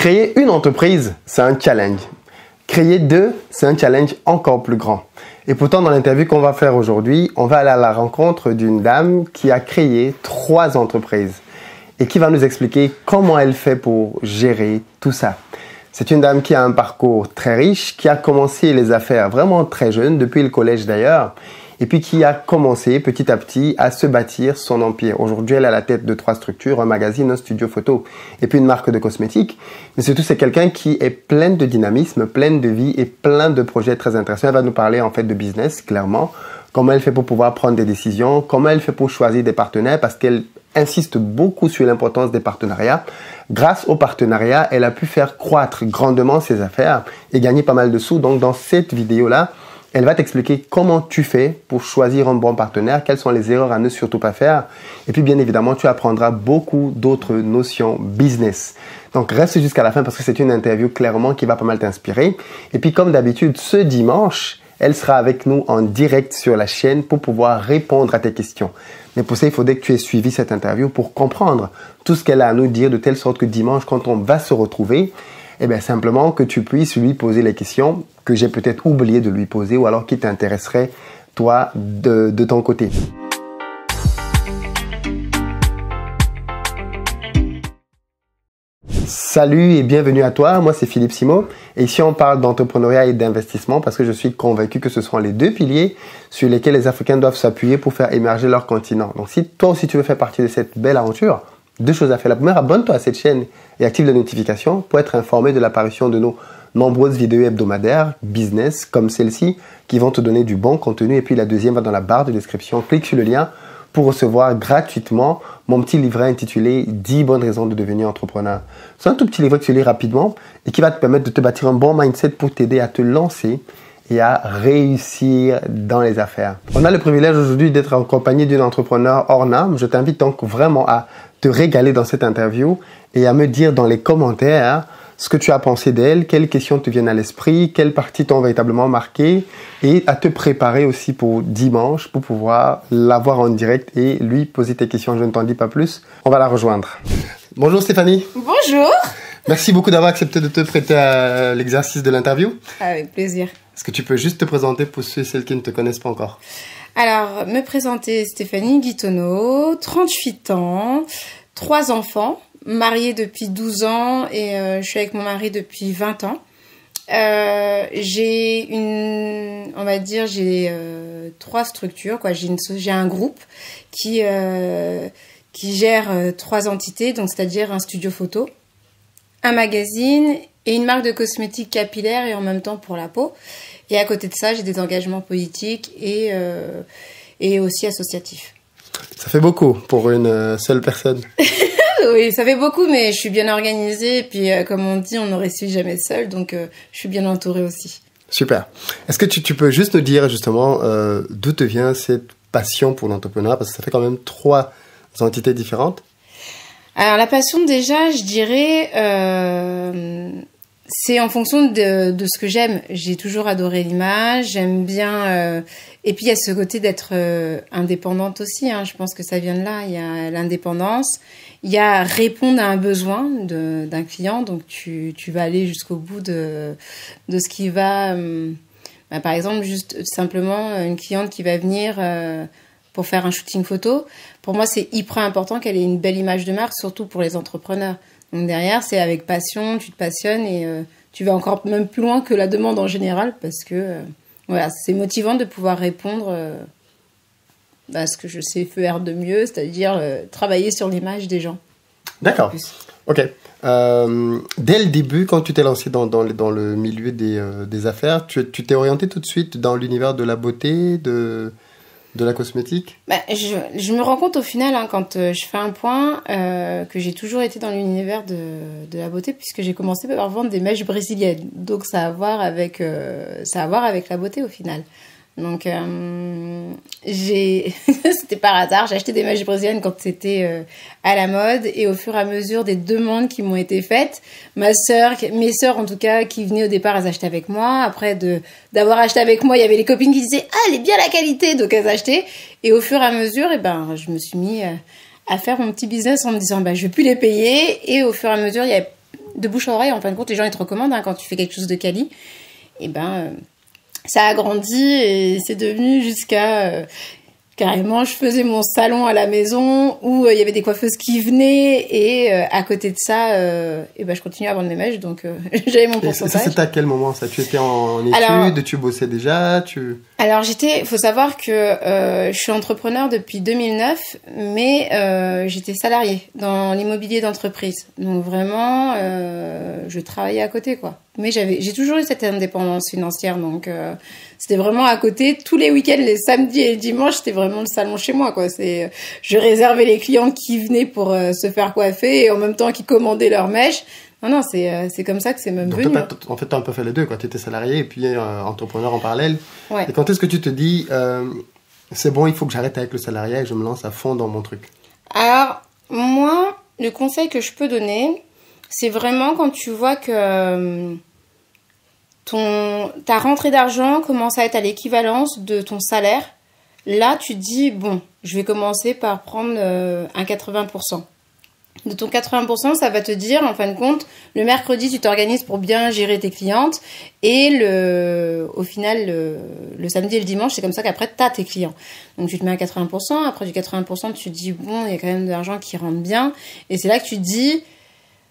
Créer une entreprise, c'est un challenge. Créer deux, c'est un challenge encore plus grand. Et pourtant, dans l'interview qu'on va faire aujourd'hui, on va aller à la rencontre d'une dame qui a créé 3 entreprises et qui va nous expliquer comment elle fait pour gérer tout ça. C'est une dame qui a un parcours très riche, qui a commencé les affaires vraiment très jeune, depuis le collège d'ailleurs, et puis qui a commencé petit à petit à se bâtir son empire. Aujourd'hui, elle est à la tête de 3 structures, un magazine, un studio photo et puis une marque de cosmétiques. Mais surtout, c'est quelqu'un qui est plein de dynamisme, plein de vie et plein de projets très intéressants. Elle va nous parler en fait de business, clairement. Comment elle fait pour pouvoir prendre des décisions, comment elle fait pour choisir des partenaires parce qu'elle insiste beaucoup sur l'importance des partenariats. Grâce aux partenariats, elle a pu faire croître grandement ses affaires et gagner pas mal de sous. Donc, dans cette vidéo-là, elle va t'expliquer comment tu fais pour choisir un bon partenaire, quelles sont les erreurs à ne surtout pas faire. Et puis, bien évidemment, tu apprendras beaucoup d'autres notions business. Donc, reste jusqu'à la fin parce que c'est une interview clairement qui va pas mal t'inspirer. Et puis, comme d'habitude, ce dimanche, elle sera avec nous en direct sur la chaîne pour pouvoir répondre à tes questions. Mais pour ça, il faudrait que tu aies suivi cette interview pour comprendre tout ce qu'elle a à nous dire de telle sorte que dimanche, quand on va se retrouver, eh bien, simplement que tu puisses lui poser les questions que j'ai peut-être oublié de lui poser ou alors qui t'intéresseraient, toi, de ton côté. Salut et bienvenue à toi, moi c'est Philippe Simo et ici on parle d'entrepreneuriat et d'investissement parce que je suis convaincu que ce sont les 2 piliers sur lesquels les Africains doivent s'appuyer pour faire émerger leur continent. Donc si toi aussi tu veux faire partie de cette belle aventure, 2 choses à faire. La première, abonne-toi à cette chaîne et active les notifications pour être informé de l'apparition de nos nombreuses vidéos hebdomadaires, business comme celle-ci qui vont te donner du bon contenu. Et puis la deuxième va dans la barre de description, clique sur le lien pour recevoir gratuitement mon petit livret intitulé 10 bonnes raisons de devenir entrepreneur. C'est un tout petit livret que tu lis rapidement et qui va te permettre de te bâtir un bon mindset pour t'aider à te lancer et à réussir dans les affaires. On a le privilège aujourd'hui d'être en compagnie d'une entrepreneur hors norme. Je t'invite donc vraiment à te régaler dans cette interview et à me dire dans les commentaires ce que tu as pensé d'elle, quelles questions te viennent à l'esprit, quelles parties t'ont véritablement marqué et à te préparer aussi pour dimanche pour pouvoir la voir en direct et lui poser tes questions. Je ne t'en dis pas plus, on va la rejoindre. Bonjour Stéphanie. Bonjour. Merci beaucoup d'avoir accepté de te prêter à l'exercice de l'interview. Avec plaisir. Est-ce que tu peux juste te présenter pour ceux et celles qui ne te connaissent pas encore? Alors, me présenter Stéphanie Guitonneau, 38 ans, 3 enfants, mariée depuis 12 ans et je suis avec mon mari depuis 20 ans. J'ai 3 structures, quoi. J'ai un groupe qui gère 3 entités, donc c'est-à-dire un studio photo, un magazine et une marque de cosmétiques capillaires et en même temps pour la peau. Et à côté de ça, j'ai des engagements politiques et aussi associatifs. Ça fait beaucoup pour une seule personne. Oui, ça fait beaucoup, mais je suis bien organisée. Et puis, comme on dit, on ne réussit jamais seul. Donc, je suis bien entourée aussi. Super. Est-ce que tu peux juste nous dire justement d'où te vient cette passion pour l'entrepreneuriat? Parce que ça fait quand même 3 entités différentes. Alors, la passion, déjà, je dirais, c'est en fonction de ce que j'aime. J'ai toujours adoré l'image, j'aime bien... et puis, il y a ce côté d'être indépendante aussi. Hein. Je pense que ça vient de là. Il y a l'indépendance. Il y a répondre à un besoin d'un client. Donc, tu vas aller jusqu'au bout de ce qui va... par exemple, juste simplement une cliente qui va venir pour faire un shooting photo. Pour moi, c'est hyper important qu'elle ait une belle image de marque, surtout pour les entrepreneurs. Donc derrière, c'est avec passion, tu te passionnes et tu vas encore même plus loin que la demande en général parce que voilà, c'est motivant de pouvoir répondre à ce que je sais faire de mieux, c'est-à-dire travailler sur l'image des gens. D'accord. Ok. Dès le début, quand tu t'es lancé dans le milieu des affaires, tu t'es orienté tout de suite dans l'univers de la beauté, de la cosmétique? Je me rends compte au final, hein, quand je fais un point, que j'ai toujours été dans l'univers de la beauté puisque j'ai commencé par vendre des mèches brésiliennes. Donc ça a à voir avec la beauté au final. Donc c'était par hasard, j'ai acheté des mèches brésiliennes quand c'était à la mode et au fur et à mesure des demandes qui m'ont été faites, mes sœurs en tout cas qui venaient au départ, elles achetaient avec moi. Après d'avoir acheté avec moi, il y avait les copines qui disaient "Ah, elle est bien la qualité", donc elles achetaient et au fur et à mesure je me suis mis à faire mon petit business en me disant je vais plus les payer et au fur et à mesure il y avait de bouche à oreille, en fin de compte, les gens ils te recommandent quand tu fais quelque chose de quali. Et ça a grandi et c'est devenu jusqu'à... carrément, je faisais mon salon à la maison où il y avait des coiffeuses qui venaient et à côté de ça, je continuais à vendre mes mèches, donc j'avais mon pourcentage. Ça, c'était à quel moment ça? Tu étais en études, tu bossais déjà, Alors faut savoir que je suis entrepreneur depuis 2009, mais j'étais salariée dans l'immobilier d'entreprise. Donc vraiment, je travaillais à côté, quoi. Mais j'ai toujours eu cette indépendance financière, donc c'était vraiment à côté. Tous les week-ends, les samedis et les dimanches, c'était vraiment le salon chez moi, quoi. Je réservais les clients qui venaient pour se faire coiffer et en même temps qui commandaient leurs mèches. Non, c'est comme ça que c'est même donc venu. En fait, t'as un peu fait les deux, quoi. Tu étais salarié et puis entrepreneur en parallèle. Ouais. Et quand est-ce que tu te dis, c'est bon, il faut que j'arrête avec le salariat et que je me lance à fond dans mon truc? Alors, moi, le conseil que je peux donner, c'est vraiment quand tu vois que ta rentrée d'argent commence à être à l'équivalence de ton salaire. Là, tu te dis, bon, je vais commencer par prendre un 80%. De ton 80%, ça va te dire, en fin de compte, le mercredi, tu t'organises pour bien gérer tes clientes. Et au final, le samedi et le dimanche, c'est comme ça qu'après, tu as tes clients. Donc, tu te mets à 80%. Après du 80%, tu te dis, bon, il y a quand même de l'argent qui rentre bien. Et c'est là que tu te dis,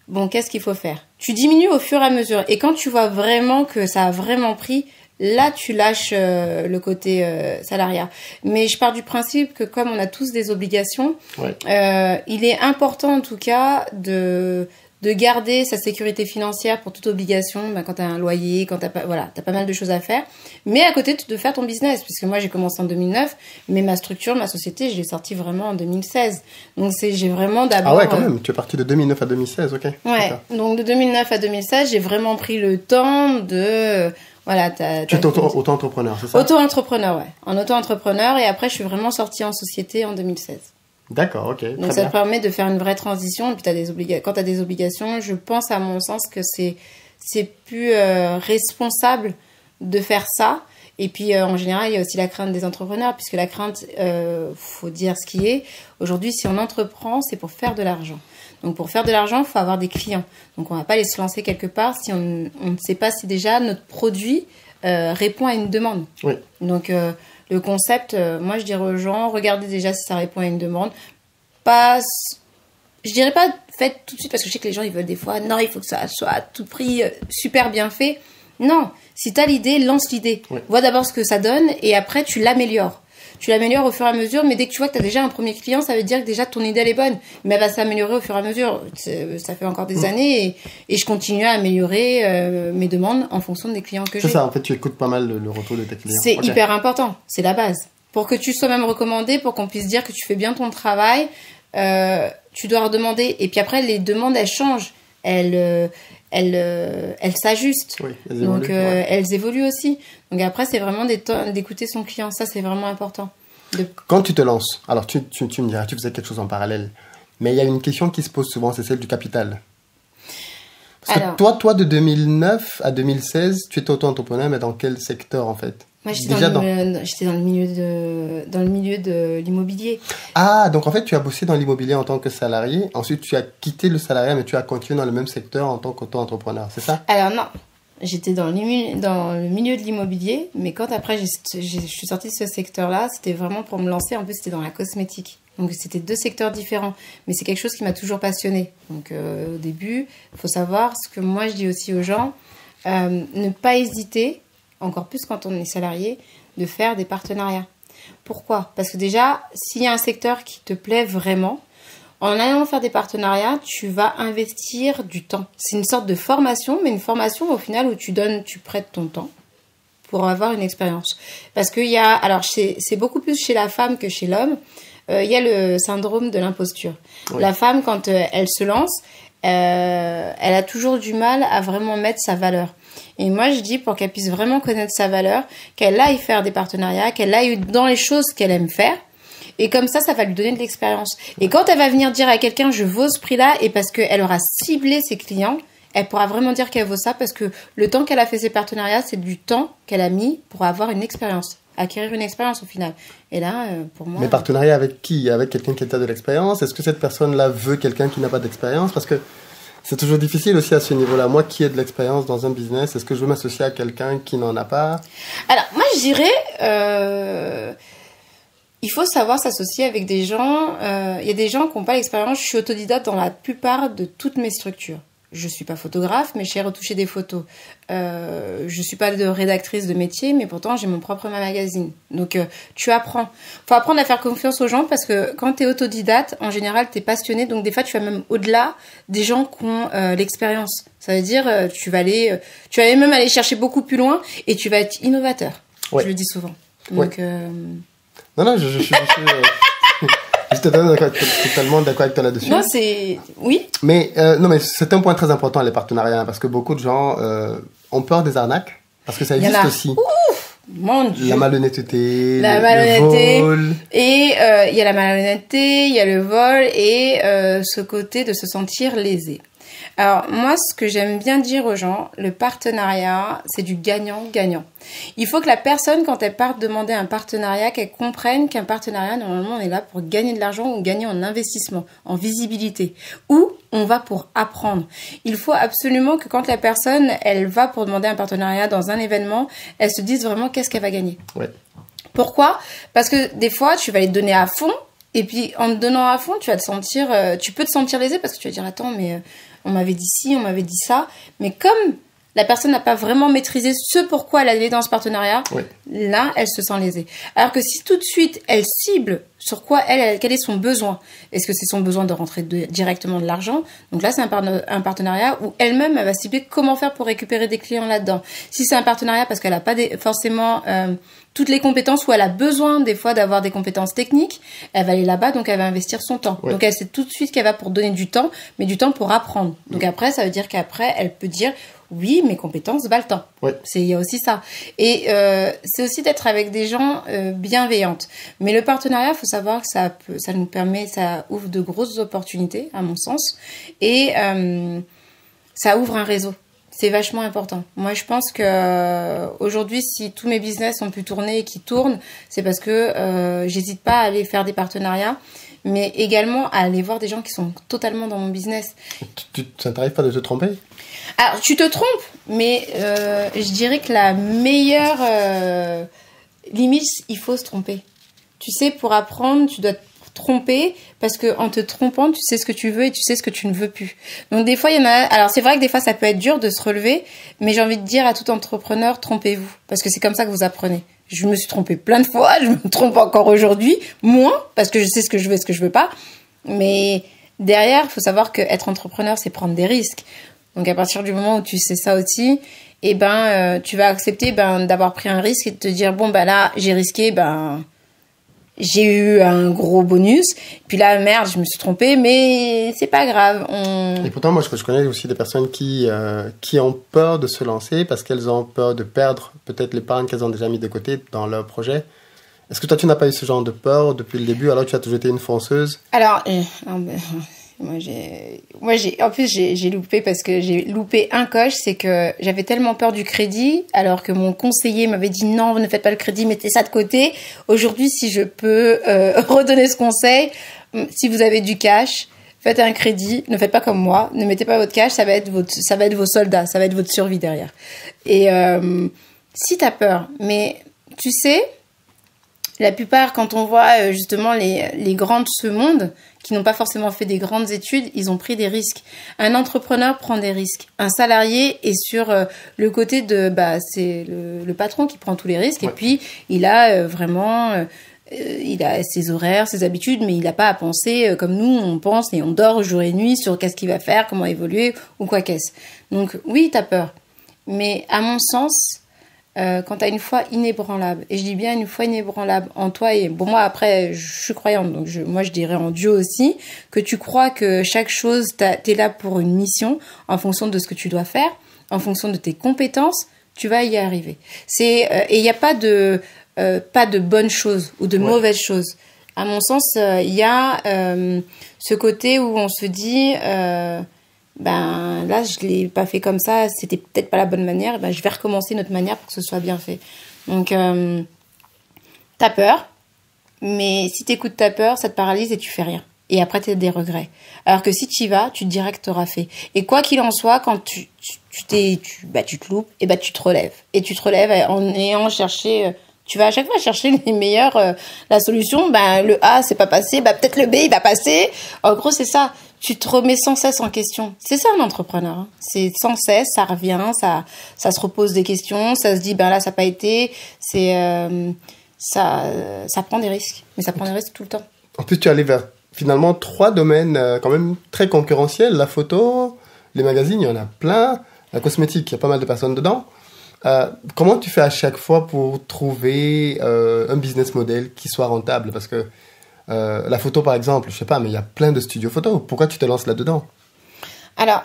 bon, qu'est-ce qu'il faut faire? Tu diminues au fur et à mesure. Et quand tu vois vraiment que ça a vraiment pris, là, tu lâches le côté salariat. Mais je pars du principe que comme on a tous des obligations, il est important en tout cas de garder sa sécurité financière pour toute obligation, quand tu as un loyer, quand t'as pas mal de choses à faire. Mais à côté, de faire ton business. Puisque moi, j'ai commencé en 2009, mais ma structure, ma société, je l'ai sortie vraiment en 2016. Donc, j'ai vraiment d'abord... Ah ouais, quand même. Tu es parti de 2009 à 2016, ok. Ouais. D'accord. Donc, de 2009 à 2016, j'ai vraiment pris le temps de... Tu es auto-entrepreneur, c'est ça? Auto-entrepreneur, ouais. En auto-entrepreneur, et après, je suis vraiment sortie en société en 2016. D'accord, ok. Donc, ça te permet de faire une vraie transition. Et puis, quand tu as des obligations, je pense, à mon sens, que c'est plus responsable de faire ça. Et puis, en général, il y a aussi la crainte des entrepreneurs, puisque la crainte, faut dire ce qui est. Aujourd'hui, si on entreprend, c'est pour faire de l'argent. Donc, pour faire de l'argent, il faut avoir des clients. Donc, on ne va pas se lancer quelque part si on ne sait pas si déjà notre produit répond à une demande. Oui. Donc, le concept, moi, je dirais aux gens, regardez déjà si ça répond à une demande. Je dirais pas faites tout de suite, parce que je sais que les gens, ils veulent des fois, non, il faut que ça soit à tout prix super bien fait. Non, si tu as l'idée, lance l'idée. Oui. Vois d'abord ce que ça donne et après, tu l'améliores. Tu l'améliores au fur et à mesure, mais dès que tu vois que tu as déjà un premier client, ça veut dire que déjà ton idée elle est bonne. Mais elle va s'améliorer au fur et à mesure. Ça fait encore des années et je continue à améliorer mes demandes en fonction des clients que j'ai. C'est ça, en fait, tu écoutes pas mal le retour de tes clients. C'est hyper important, c'est la base. Pour que tu sois même recommandé, pour qu'on puisse dire que tu fais bien ton travail, tu dois redemander. Et puis après, les demandes, elles changent. Elles s'ajustent. Oui, donc elles évoluent aussi. Donc après, c'est vraiment d'écouter son client. Ça, c'est vraiment important. Quand tu te lances, alors tu me diras, tu faisais quelque chose en parallèle, mais il y a une question qui se pose souvent, c'est celle du capital. Parce que toi, de 2009 à 2016, tu étais auto-entrepreneur, mais dans quel secteur en fait? Moi, j'étais dans le milieu de l'immobilier. Ah, donc en fait, tu as bossé dans l'immobilier en tant que salarié. Ensuite, tu as quitté le salariat, mais tu as continué dans le même secteur en tant qu'auto-entrepreneur, c'est ça? Alors non, j'étais dans le milieu de l'immobilier, mais quand après je suis sortie de ce secteur-là, c'était vraiment pour me lancer. En plus, c'était dans la cosmétique. Donc, c'était deux secteurs différents. Mais c'est quelque chose qui m'a toujours passionnée. Donc, au début, il faut savoir ce que moi, je dis aussi aux gens. Ne pas hésiter, encore plus quand on est salarié, de faire des partenariats. Pourquoi? Parce que déjà, s'il y a un secteur qui te plaît vraiment, en allant faire des partenariats, tu vas investir du temps. C'est une sorte de formation, mais une formation au final où tu prêtes ton temps pour avoir une expérience. Parce qu'il y a, alors c'est beaucoup plus chez la femme que chez l'homme, il y a le syndrome de l'imposture. Oui. La femme, quand elle se lance, elle a toujours du mal à vraiment mettre sa valeur. Et moi, je dis, pour qu'elle puisse vraiment connaître sa valeur, qu'elle aille faire des partenariats, qu'elle aille dans les choses qu'elle aime faire. Et comme ça va lui donner de l'expérience. Et quand elle va venir dire à quelqu'un, je vaux ce prix-là, et parce qu'elle aura ciblé ses clients, elle pourra vraiment dire qu'elle vaut ça, parce que le temps qu'elle a fait ses partenariats, c'est du temps qu'elle a mis pour avoir une expérience, acquérir une expérience au final. Et là, pour moi... Mais partenariat avec qui? Avec quelqu'un qui a de l'expérience? Est-ce que cette personne-là veut quelqu'un qui n'a pas d'expérience? Parce que C'est toujours difficile aussi à ce niveau-là. Moi qui ai de l'expérience dans un business, est-ce que je veux m'associer à quelqu'un qui n'en a pas? Alors, moi, je dirais, il faut savoir s'associer avec des gens. Il y a des gens qui n'ont pas l'expérience. Je suis autodidacte dans la plupart de toutes mes structures. Je suis pas photographe, mais je sais retoucher des photos. Je suis pas de rédactrice de métier, mais pourtant j'ai mon propre magazine. Donc tu apprends. Faut apprendre à faire confiance aux gens parce que quand tu es autodidacte, en général tu es passionné. Donc des fois tu vas même au-delà des gens qui ont l'expérience. Ça veut dire tu vas même aller chercher beaucoup plus loin et tu vas être innovateur. Ouais. Je le dis souvent. Donc Non, je suis je suis totalement d'accord avec toi là-dessus. non, c'est oui. Mais non, mais c'est un point très important les partenariats parce que beaucoup de gens ont peur des arnaques parce que ça Il y en existe a. aussi. Mon Dieu. La malhonnêteté, Le vol. Et il y a la malhonnêteté, il y a le vol et ce côté de se sentir lésé. Alors moi, ce que j'aime bien dire aux gens, le partenariat, c'est du gagnant-gagnant. Il faut que la personne, quand elle part demander un partenariat, qu'elle comprenne qu'un partenariat, normalement, on est là pour gagner de l'argent ou gagner en investissement, en visibilité, ou on va pour apprendre. Il faut absolument que quand la personne, elle va pour demander un partenariat dans un événement, elle se dise vraiment qu'est-ce qu'elle va gagner. Ouais. Pourquoi ? Parce que des fois, tu vas les donner à fond, et puis en te donnant à fond, tu peux te sentir lésé parce que tu vas dire attends, mais on m'avait dit ci, on m'avait dit ça, mais comme la personne n'a pas vraiment maîtrisé ce pourquoi elle allait dans ce partenariat, Ouais. là, elle se sent lésée. Alors que si tout de suite, elle cible sur quoi quel est son besoin, est-ce que c'est son besoin de rentrer directement de l'argent? Donc là, c'est un partenariat où elle-même, elle va cibler comment faire pour récupérer des clients là-dedans. Si c'est un partenariat parce qu'elle n'a pas forcément toutes les compétences ou elle a besoin des fois d'avoir des compétences techniques, elle va aller là-bas, donc elle va investir son temps. Ouais. Donc elle sait tout de suite qu'elle va pour donner du temps, mais du temps pour apprendre. Donc après, ça veut dire qu'après, elle peut dire oui, mes compétences valent le temps. Ouais. Il y a aussi ça. Et c'est aussi d'être avec des gens bienveillantes. Mais le partenariat, faut savoir que ça nous permet, ça ouvre de grosses opportunités, à mon sens. Et ça ouvre un réseau. C'est vachement important. Moi, je pense que aujourd'hui, si tous mes business ont pu tourner et qui tournent, c'est parce que j'hésite pas à aller faire des partenariats, mais également à aller voir des gens qui sont totalement dans mon business. Ça t'arrive pas de te tromper? Alors, tu te trompes, mais je dirais que la meilleure limite, il faut se tromper. Tu sais, pour apprendre, tu dois te tromper parce que en te trompant, tu sais ce que tu veux et tu sais ce que tu ne veux plus. Donc des fois, il y en a. Alors c'est vrai que des fois, ça peut être dur de se relever, mais j'ai envie de dire à tout entrepreneur, trompez-vous parce que c'est comme ça que vous apprenez. Je me suis trompée plein de fois, je me trompe encore aujourd'hui, moins parce que je sais ce que je veux et ce que je veux pas. Mais derrière, il faut savoir que être entrepreneur, c'est prendre des risques. Donc à partir du moment où tu sais ça aussi, tu vas accepter d'avoir pris un risque et de te dire bon là j'ai risqué, j'ai eu un gros bonus, puis là merde je me suis trompée, mais c'est pas grave. Et pourtant moi je connais aussi des personnes qui ont peur de se lancer parce qu'elles ont peur de perdre peut-être l'épargne qu'elles ont déjà mis de côté dans leur projet. Est-ce que toi tu n'as pas eu ce genre de peur depuis le début alors que tu as toujours été une fonceuse? Alors moi en plus j'ai loupé parce que j'ai loupé un coche, c'est que j'avais tellement peur du crédit alors que mon conseiller m'avait dit non, ne faites pas le crédit, mettez ça de côté. Aujourd'hui, si je peux redonner ce conseil, si vous avez du cash, faites un crédit, ne faites pas comme moi, ne mettez pas votre cash, ça va être vos soldats, ça va être votre survie derrière. Et si t'as peur, mais tu sais, la plupart, quand on voit justement les grands de ce monde, qui n'ont pas forcément fait des grandes études, ils ont pris des risques. Un entrepreneur prend des risques. Un salarié est sur le côté de, c'est le patron qui prend tous les risques. Ouais. Et puis, il a il a ses horaires, ses habitudes, mais il n'a pas à penser comme nous, on pense et on dort jour et nuit sur qu'est-ce qu'il va faire, comment évoluer ou quoi qu'est-ce. Donc, oui, t'as peur. Mais à mon sens, quand tu as une foi inébranlable, et je dis bien une foi inébranlable en toi, et bon, moi après je suis croyante, donc moi je dirais en Dieu aussi, que tu crois que chaque chose, t'es là pour une mission en fonction de ce que tu dois faire, en fonction de tes compétences, tu vas y arriver. Et il n'y a pas de bonnes choses ou de mauvaises choses. À mon sens, il y a ce côté où on se dit là je l'ai pas fait comme ça, c'était peut-être pas la bonne manière, je vais recommencer une autre manière pour que ce soit bien fait. Donc t'as peur, mais si t'écoutes ta peur, ça te paralyse et tu fais rien. et après tu as des regrets. Alors que si tu y vas, tu te diras que tu auras fait. Et quoi qu'il en soit, quand tu te loupes, et tu te relèves. Et tu te relèves en ayant cherché, tu vas à chaque fois chercher les meilleurs, la solution, le A c'est pas passé, peut-être le B il va passer. En gros, c'est ça. Tu te remets sans cesse en question. C'est ça un entrepreneur. Hein. C'est sans cesse, ça revient, ça se repose des questions, ça se dit là ça n'a pas été, ça prend des risques, mais ça prend des risques tout le temps. En plus, tu es allé vers finalement 3 domaines quand même très concurrentiels. La photo, les magazines, il y en a plein. La cosmétique, il y a pas mal de personnes dedans. Comment tu fais à chaque fois pour trouver un business model qui soit rentable? Parce que la photo, par exemple, je sais pas, mais il y a plein de studios photo. Pourquoi tu te lances là-dedans? Alors,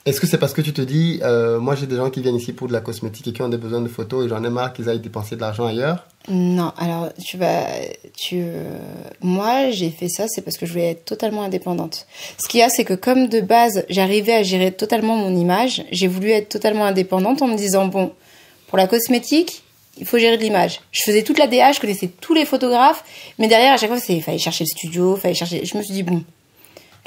est-ce que c'est parce que tu te dis, moi j'ai des gens qui viennent ici pour de la cosmétique et qui ont des besoins de photos et j'en ai marre qu'ils aillent dépenser de l'argent ailleurs? Non, alors moi j'ai fait ça, c'est parce que je voulais être totalement indépendante. Ce qu'il y a, c'est que comme de base j'arrivais à gérer totalement mon image, j'ai voulu être totalement indépendante en me disant pour la cosmétique, il faut gérer de l'image. Je faisais toute la DA, je connaissais tous les photographes, mais derrière à chaque fois il fallait chercher le studio, je me suis dit de toute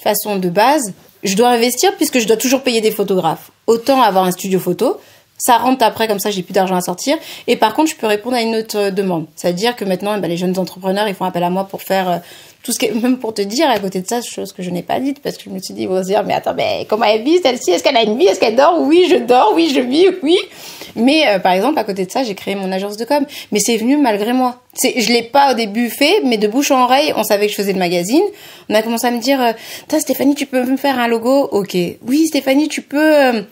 façon de base, je dois investir puisque je dois toujours payer des photographes. Autant avoir un studio photo. Ça rentre après, comme ça, j'ai plus d'argent à sortir. Et par contre, je peux répondre à une autre demande. C'est-à-dire que maintenant, les jeunes entrepreneurs, ils font appel à moi pour faire tout ce qui est, même pour te dire, à côté de ça, chose que je n'ai pas dite, parce que je me suis dit, ils vont se dire, mais attends, comment elle vit, celle-ci? Est-ce qu'elle a une vie? Est-ce qu'elle dort? Oui, je dors. Oui, je vis. Oui. Mais, par exemple, à côté de ça, j'ai créé mon agence de com. Mais c'est venu malgré moi. Je l'ai pas au début fait, mais de bouche en oreille, on savait que je faisais le magazine. On a commencé à me dire, Stéphanie, tu peux me faire un logo? Ok. Oui, Stéphanie, tu peux,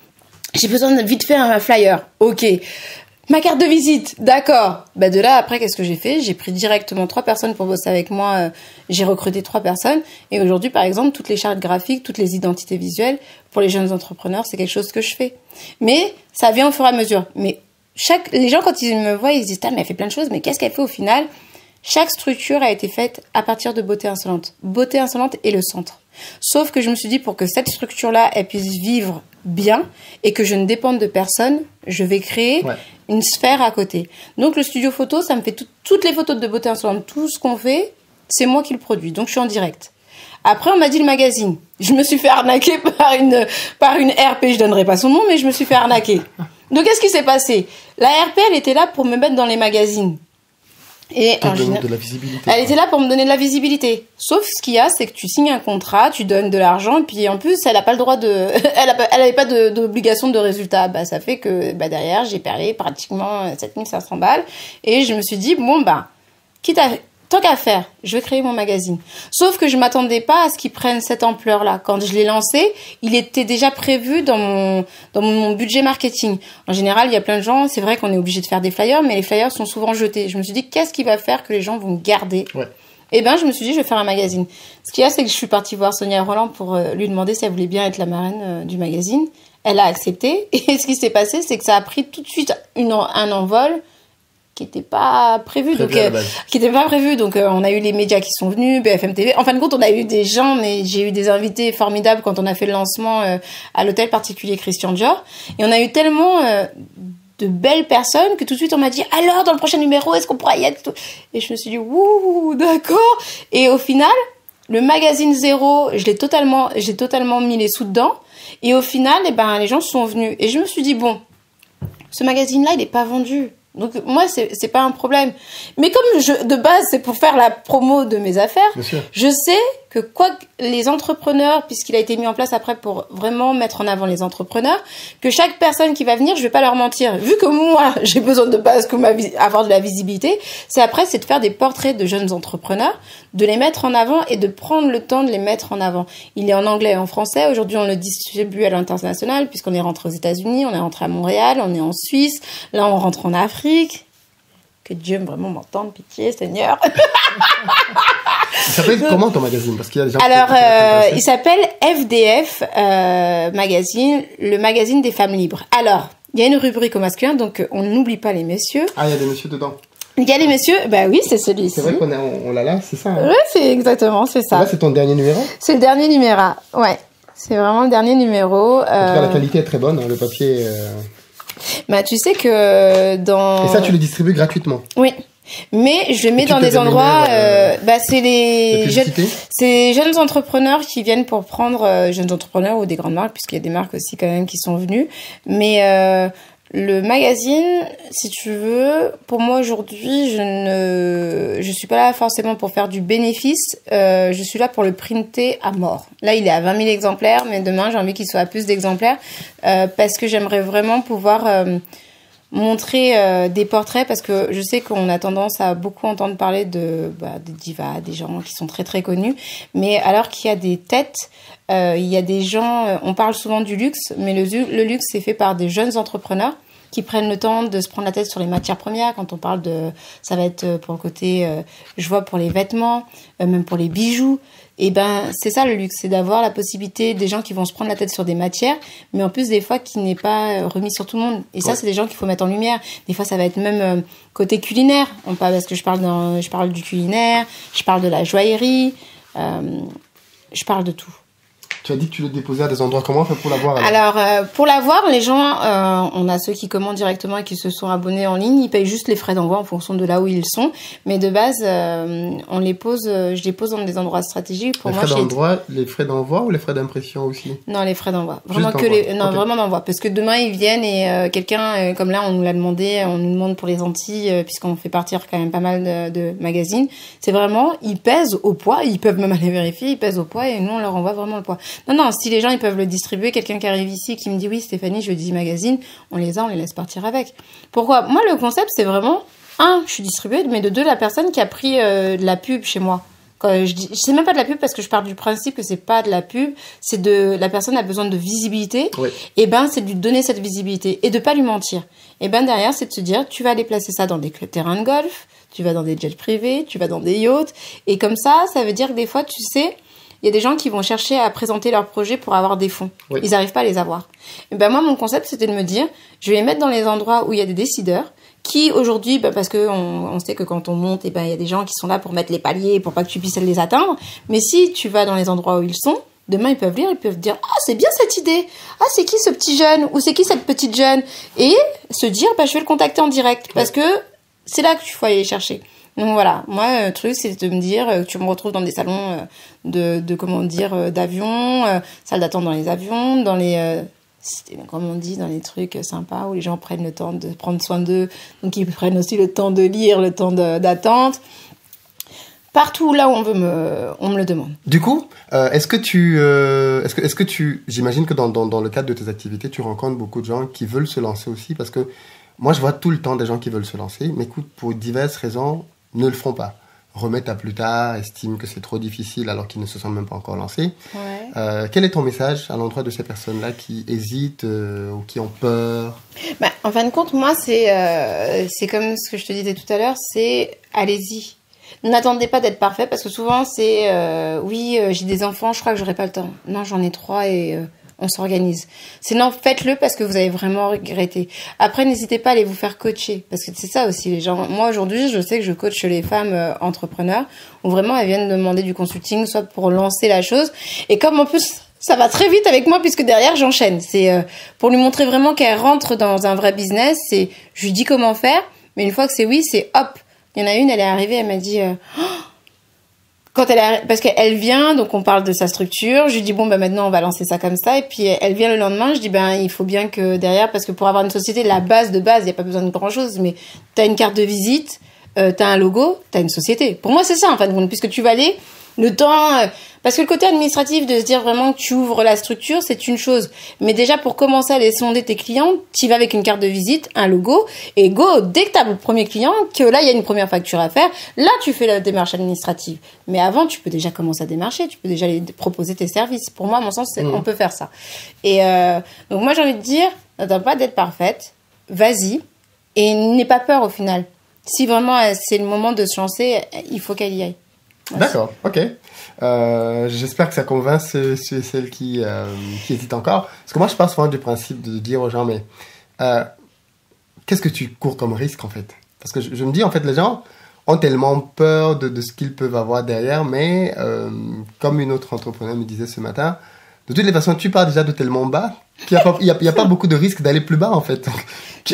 j'ai besoin de vite faire un flyer. Ok. Ma carte de visite. D'accord. De là, après, qu'est-ce que j'ai fait? J'ai pris directement 3 personnes pour bosser avec moi. J'ai recruté 3 personnes. Et aujourd'hui, par exemple, toutes les chartes graphiques, toutes les identités visuelles, pour les jeunes entrepreneurs, c'est quelque chose que je fais. Mais ça vient au fur et à mesure. Mais les gens, quand ils me voient, ils se disent, mais elle fait plein de choses, mais qu'est-ce qu'elle fait au final? Chaque structure a été faite à partir de Beauté Insolente. Beauté Insolente est le centre. Sauf que je me suis dit, pour que cette structure-là, elle puisse vivre bien et que je ne dépende de personne, je vais créer une sphère à côté. Donc, le studio photo, ça me fait toutes les photos de Beauté Insolente, tout ce qu'on fait, c'est moi qui le produis. Donc, je suis en direct. Après, on m'a dit le magazine. Je me suis fait arnaquer par une RP, je donnerai pas son nom, mais je me suis fait arnaquer. Donc, qu'est-ce qui s'est passé? La RP, elle était là pour me mettre dans les magazines. Et de la visibilité. Elle était là pour me donner de la visibilité. Sauf ce qu'il y a, c'est que tu signes un contrat, tu donnes de l'argent, et puis en plus, elle a pas le droit elle avait pas d'obligation de résultat. Ça fait que, derrière, j'ai perdu pratiquement 7500 balles. Et je me suis dit, tant qu'à faire, je vais créer mon magazine. Sauf que je m'attendais pas à ce qu'ils prennent cette ampleur-là. Quand je l'ai lancé, il était déjà prévu dans mon budget marketing. En général, il y a plein de gens, c'est vrai qu'on est obligé de faire des flyers, mais les flyers sont souvent jetés. Je me suis dit, qu'est-ce qui va faire que les gens vont garder? Et je me suis dit, je vais faire un magazine. Ce qu'il y a, c'est que je suis partie voir Sonia Roland pour lui demander si elle voulait bien être la marraine du magazine. Elle a accepté. Et ce qui s'est passé, c'est que ça a pris tout de suite un envol qui n'était pas prévu, donc on a eu les médias qui sont venus, BFM TV. En fin de compte, on a eu des gens, mais j'ai eu des invités formidables quand on a fait le lancement à l'hôtel particulier Christian Dior, et on a eu tellement de belles personnes que tout de suite on m'a dit, alors dans le prochain numéro, est-ce qu'on pourra y être? Et je me suis dit, ouh, d'accord. Et au final, le magazine Zéro, j'ai totalement mis les sous dedans, et au final, les gens sont venus, et je me suis dit, ce magazine-là, il n'est pas vendu. Donc moi c'est pas un problème, mais comme de base c'est pour faire la promo de mes affaires, je sais que les entrepreneurs, puisqu'il a été mis en place après pour vraiment mettre en avant les entrepreneurs, que chaque personne qui va venir, je vais pas leur mentir, vu que moi j'ai besoin de base avoir de la visibilité, c'est de faire des portraits de jeunes entrepreneurs, de les mettre en avant et de prendre le temps de les mettre en avant. Il est en anglais et en français. Aujourd'hui on le distribue à l'international puisqu'on est rentré aux États-Unis, on est rentré à Montréal, on est en Suisse, là on rentre en Afrique. Que Dieu vraiment m'entende, pitié, Seigneur. Il s'appelle comment ton magazine? Parce qu'il y a des gens il s'appelle FDF Magazine, le magazine des femmes libres. Alors, il y a une rubrique au masculin, donc on n'oublie pas les messieurs. Ah, il y a des messieurs dedans. Il y a les messieurs, oui, c'est celui-ci. C'est vrai qu'on l'a là, c'est ça? Hein? Oui, c'est exactement, c'est ça. Là, c'est ton dernier numéro? C'est le dernier numéro, ouais. C'est vraiment le dernier numéro. En tout cas, la qualité est très bonne, hein, le papier... tu sais que Et ça, tu le distribues gratuitement? Oui. Mais je le mets dans des endroits, c'est les jeunes entrepreneurs qui viennent pour prendre, jeunes entrepreneurs ou des grandes marques, puisqu'il y a des marques aussi quand même qui sont venues. Mais le magazine, si tu veux, pour moi aujourd'hui, je suis pas là forcément pour faire du bénéfice. Je suis là pour le printer à mort. Là, il est à 20 000 exemplaires, mais demain, j'ai envie qu'il soit à plus d'exemplaires parce que j'aimerais vraiment pouvoir montrer des portraits, parce que je sais qu'on a tendance à beaucoup entendre parler des divas, des gens qui sont très très connus, mais alors qu'il y a des têtes, il y a des gens, on parle souvent du luxe, mais le luxe c'est fait par des jeunes entrepreneurs qui prennent le temps de se prendre la tête sur les matières premières. Quand on parle ça va être pour le côté, je vois pour les vêtements, même pour les bijoux. Et c'est ça le luxe, c'est d'avoir la possibilité des gens qui vont se prendre la tête sur des matières, mais en plus des fois qui n'est pas remis sur tout le monde. Et ça, c'est des gens qu'il faut mettre en lumière. Des fois, ça va être même côté culinaire. Parce que je parle du culinaire, je parle de la joaillerie, je parle de tout. Tu as dit que tu le déposais à des endroits. Comment on fait pour l'avoir? Alors, pour l'avoir, les gens, on a ceux qui commandent directement et qui se sont abonnés en ligne. Ils payent juste les frais d'envoi en fonction de là où ils sont. Mais de base, je les pose dans des endroits stratégiques. Pour Les frais d'envoi ou les frais d'impression aussi? Non, les frais d'envoi. Vraiment vraiment d'envoi. Parce que demain, ils viennent et quelqu'un, comme là, on nous l'a demandé, on nous demande pour les Antilles, puisqu'on fait partir quand même pas mal de magazines. C'est vraiment, ils pèsent au poids. Ils peuvent même aller vérifier, ils pèsent au poids et nous, on leur envoie vraiment le poids. Non, si les gens ils peuvent le distribuer, quelqu'un qui arrive ici qui me dit oui Stéphanie, je veux 10 magazines, on les laisse partir avec. Pourquoi? Moi le concept c'est vraiment, je suis distribuée, mais de deux, la personne qui a pris de la pub chez moi. Quand je sais même pas de la pub parce que je pars du principe que c'est pas de la pub, c'est la personne a besoin de visibilité, oui. Et c'est de lui donner cette visibilité et de pas lui mentir. Et derrière c'est de se dire, tu vas aller placer ça dans des terrains de golf, tu vas dans des jets privés, tu vas dans des yachts, et comme ça veut dire que des fois tu sais, il y a des gens qui vont chercher à présenter leur projet pour avoir des fonds. Oui. Ils n'arrivent pas à les avoir. Et moi, mon concept, c'était de me dire, je vais les mettre dans les endroits où il y a des décideurs qui, aujourd'hui, parce que on sait que quand on monte, il y a des gens qui sont là pour mettre les paliers, pour pas que tu puisses les atteindre. Mais si tu vas dans les endroits où ils sont, demain, ils peuvent lire, ils peuvent dire, c'est bien cette idée. C'est qui ce petit jeune? Ou c'est qui cette petite jeune? Et se dire, je vais le contacter en direct. Parce que c'est là que tu faut aller chercher. Donc voilà, moi le truc c'est de me dire que tu me retrouves dans des salons d'avions, salles d'attente dans les avions, dans les dans les trucs sympas où les gens prennent le temps de prendre soin d'eux, donc ils prennent aussi le temps de lire, le temps d'attente. Partout là où on me le demande. Du coup, est-ce que tu, j'imagine que dans le cadre de tes activités, tu rencontres beaucoup de gens qui veulent se lancer aussi, parce que moi je vois tout le temps des gens qui veulent se lancer, mais écoute, pour diverses raisons, ne le feront pas. Remettent à plus tard, estiment que c'est trop difficile alors qu'ils ne se sont même pas encore lancés. Ouais. Quel est ton message à l'endroit de ces personnes-là qui hésitent ou qui ont peur? En fin de compte, moi, c'est comme ce que je te disais tout à l'heure, c'est allez-y. N'attendez pas d'être parfait parce que souvent c'est j'ai des enfants, je crois que j'aurai pas le temps. Non, j'en ai 3 et on s'organise. Sinon, faites-le parce que vous allez vraiment regretter. Après, n'hésitez pas à aller vous faire coacher. Parce que c'est ça aussi, les gens. Moi, aujourd'hui, je sais que je coach les femmes entrepreneurs où vraiment elles viennent demander du consulting, soit pour lancer la chose. Et comme en plus, ça va très vite avec moi puisque derrière, j'enchaîne. C'est pour lui montrer vraiment qu'elle rentre dans un vrai business. C'est, je lui dis comment faire. Mais une fois que c'est oui, c'est hop. Il y en a une, elle est arrivée, elle m'a dit... parce qu'elle vient, donc on parle de sa structure, je lui dis maintenant on va lancer ça comme ça, et puis elle vient le lendemain, je dis il faut bien que derrière, parce que pour avoir une société, la base de base, il n'y a pas besoin de grand chose, mais t'as une carte de visite, t'as un logo, t'as une société. Pour moi c'est ça en fait, puisque tu vas aller le temps, parce que le côté administratif de se dire vraiment que tu ouvres la structure, c'est une chose. Mais déjà, pour commencer à aller sonder tes clients, tu vas avec une carte de visite, un logo, et go, dès que tu as le premier client, que là, il y a une première facture à faire, là, tu fais la démarche administrative. Mais avant, tu peux déjà commencer à démarcher, tu peux déjà aller proposer tes services. Pour moi, à mon sens, on peut faire ça. Et donc moi, j'ai envie de dire, n'attends pas d'être parfaite, vas-y, et n'aie pas peur au final. Si vraiment c'est le moment de se lancer, il faut qu'elle y aille. D'accord, ok. J'espère que ça convainc ceux et celles qui hésitent encore. Parce que moi, je pars souvent du principe de dire aux gens, mais qu'est-ce que tu cours comme risque, en fait? Parce que je me dis, en fait, les gens ont tellement peur de ce qu'ils peuvent avoir derrière, mais comme une autre entrepreneur me disait ce matin, de toutes les façons, tu pars déjà de tellement bas qu'il n'y a pas beaucoup de risque d'aller plus bas, en fait.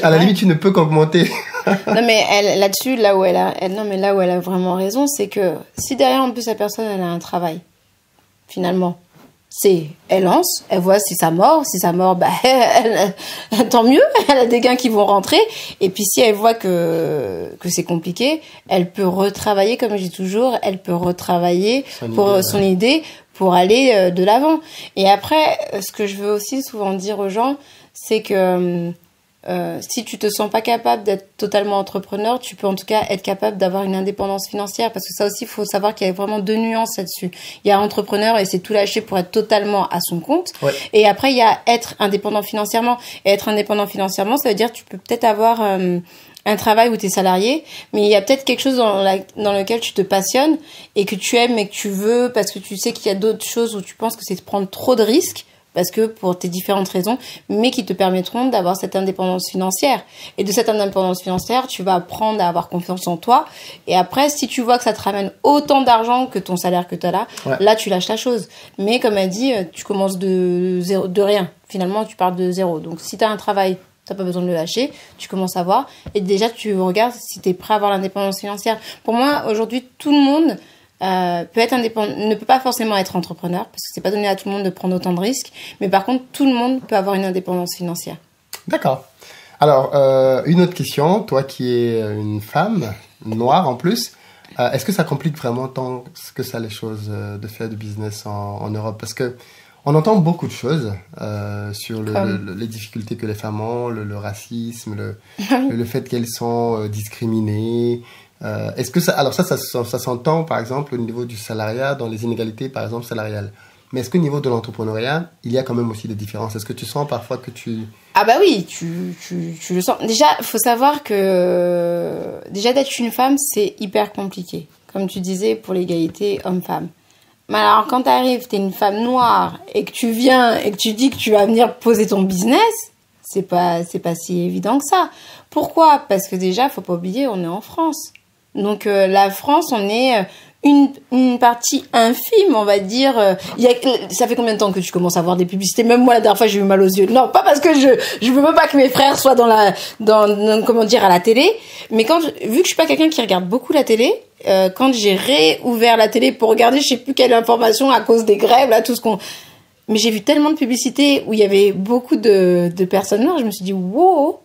À la limite, tu ne peux qu'augmenter. Non, mais là-dessus, là où elle a vraiment raison, c'est que si derrière, en plus, la personne, elle a un travail, finalement, elle lance, elle voit si ça mord, bah, tant mieux, elle a des gains qui vont rentrer, et puis si elle voit que c'est compliqué, elle peut retravailler, comme je dis toujours, son idée, pour aller de l'avant. Et après, ce que je veux aussi souvent dire aux gens, c'est que si tu te sens pas capable d'être totalement entrepreneur, tu peux en tout cas être capable d'avoir une indépendance financière, parce que ça aussi, il faut savoir qu'il y a vraiment deux nuances là-dessus. Il y a entrepreneur et c'est tout lâcher pour être totalement à son compte. Ouais. Et après, il y a être indépendant financièrement. Et être indépendant financièrement, ça veut dire que tu peux peut-être avoir un travail où tu es salarié, mais il y a peut-être quelque chose dans lequel tu te passionnes et que tu aimes et que tu veux, parce que tu sais qu'il y a d'autres choses où tu penses que c'est de prendre trop de risques, parce que pour tes différentes raisons, mais qui te permettront d'avoir cette indépendance financière. Et de cette indépendance financière, tu vas apprendre à avoir confiance en toi. Et après, si tu vois que ça te ramène autant d'argent que ton salaire que tu as là, là, tu lâches la chose. Mais comme elle dit, tu commences de rien. Finalement, tu pars de zéro. Donc, si tu as un travail, t'as pas besoin de le lâcher, tu commences à voir. Et déjà, tu regardes si tu es prêt à avoir l'indépendance financière. Pour moi, aujourd'hui, tout le monde peut être indépendant, ne peut pas forcément être entrepreneur, parce que c'est pas donné à tout le monde de prendre autant de risques, mais par contre tout le monde peut avoir une indépendance financière. D'accord. Alors une autre question, toi qui es une femme noire en plus, est-ce que ça complique vraiment tant que ça les choses de faire du business en Europe? Parce que on entend beaucoup de choses sur les difficultés que les femmes ont, le racisme, le fait qu'elles sont discriminées. Est-ce que ça s'entend par exemple au niveau du salariat, dans les inégalités par exemple salariales. Mais est-ce qu'au niveau de l'entrepreneuriat, il y a quand même aussi des différences? Est-ce que tu sens parfois que tu... Ah bah oui, tu le sens. Déjà, il faut savoir que d'être une femme, c'est hyper compliqué. Comme tu disais, pour l'égalité homme-femme. Mais alors, quand t'arrives, t'es une femme noire et que tu viens et que tu dis que tu vas venir poser ton business, c'est pas si évident que ça. Pourquoi? Parce que déjà, faut pas oublier, on est en France. Donc la France, on est une partie infime, on va dire. Ça fait combien de temps que tu commences à voir des publicités? Même moi, la dernière fois, j'ai eu mal aux yeux. Non, pas parce que je veux pas que mes frères soient comment dire, à la télé. Mais vu que je suis pas quelqu'un qui regarde beaucoup la télé, quand j'ai réouvert la télé pour regarder, je sais plus quelle information à cause des grèves, là, tout ce qu'on... Mais j'ai vu tellement de publicités où il y avait beaucoup de personnes noires, je me suis dit, wow.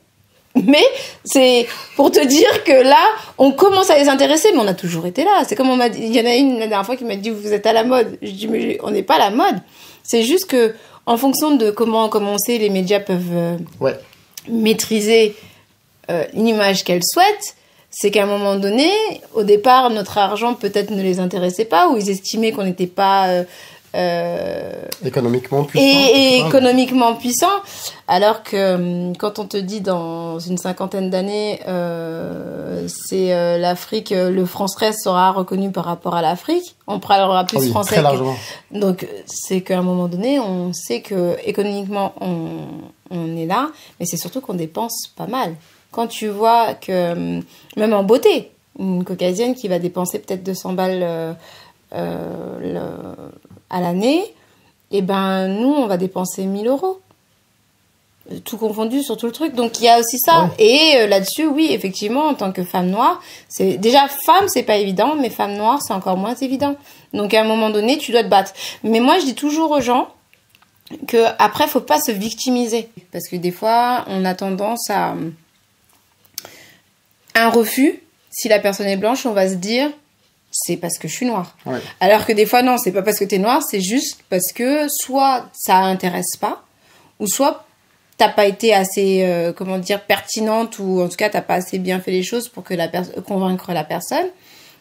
Mais c'est pour te dire que là, on commence à les intéresser, mais on a toujours été là. C'est comme on m'a dit, il y en a une la dernière fois qui m'a dit, vous êtes à la mode. Je dis, mais on n'est pas à la mode. C'est juste que, en fonction de comment on sait, les médias peuvent maîtriser l'image qu'elles souhaitent. C'est qu'à un moment donné, au départ, notre argent peut-être ne les intéressait pas, ou ils estimaient qu'on n'était pas économiquement puissant. Et économiquement puissant, alors que quand on te dit dans une 50aine d'années, c'est l'Afrique, le franc stress sera reconnu par rapport à l'Afrique, on parlera plus français. Très largement. Donc c'est qu'à un moment donné, on sait que économiquement on est là, mais c'est surtout qu'on dépense pas mal. Quand tu vois que même en beauté, une caucasienne qui va dépenser peut-être 200 balles à l'année, et ben nous on va dépenser 1 000 euros, tout confondu sur tout le truc. Donc il y a aussi ça. Ouais. Et là-dessus, oui, effectivement, en tant que femme noire, c'est déjà femme, c'est pas évident, mais femme noire, c'est encore moins évident. Donc à un moment donné, tu dois te battre. Mais moi, je dis toujours aux gens que après, faut pas se victimiser, parce que des fois, on a tendance à un refus. Si la personne est blanche, on va se dire c'est parce que je suis noire. Ouais. Alors que des fois, non, c'est pas parce que t'es noire, c'est juste parce que soit ça intéresse pas, ou soit t'as pas été assez, pertinente, ou en tout cas, t'as pas assez bien fait les choses pour que convaincre la personne.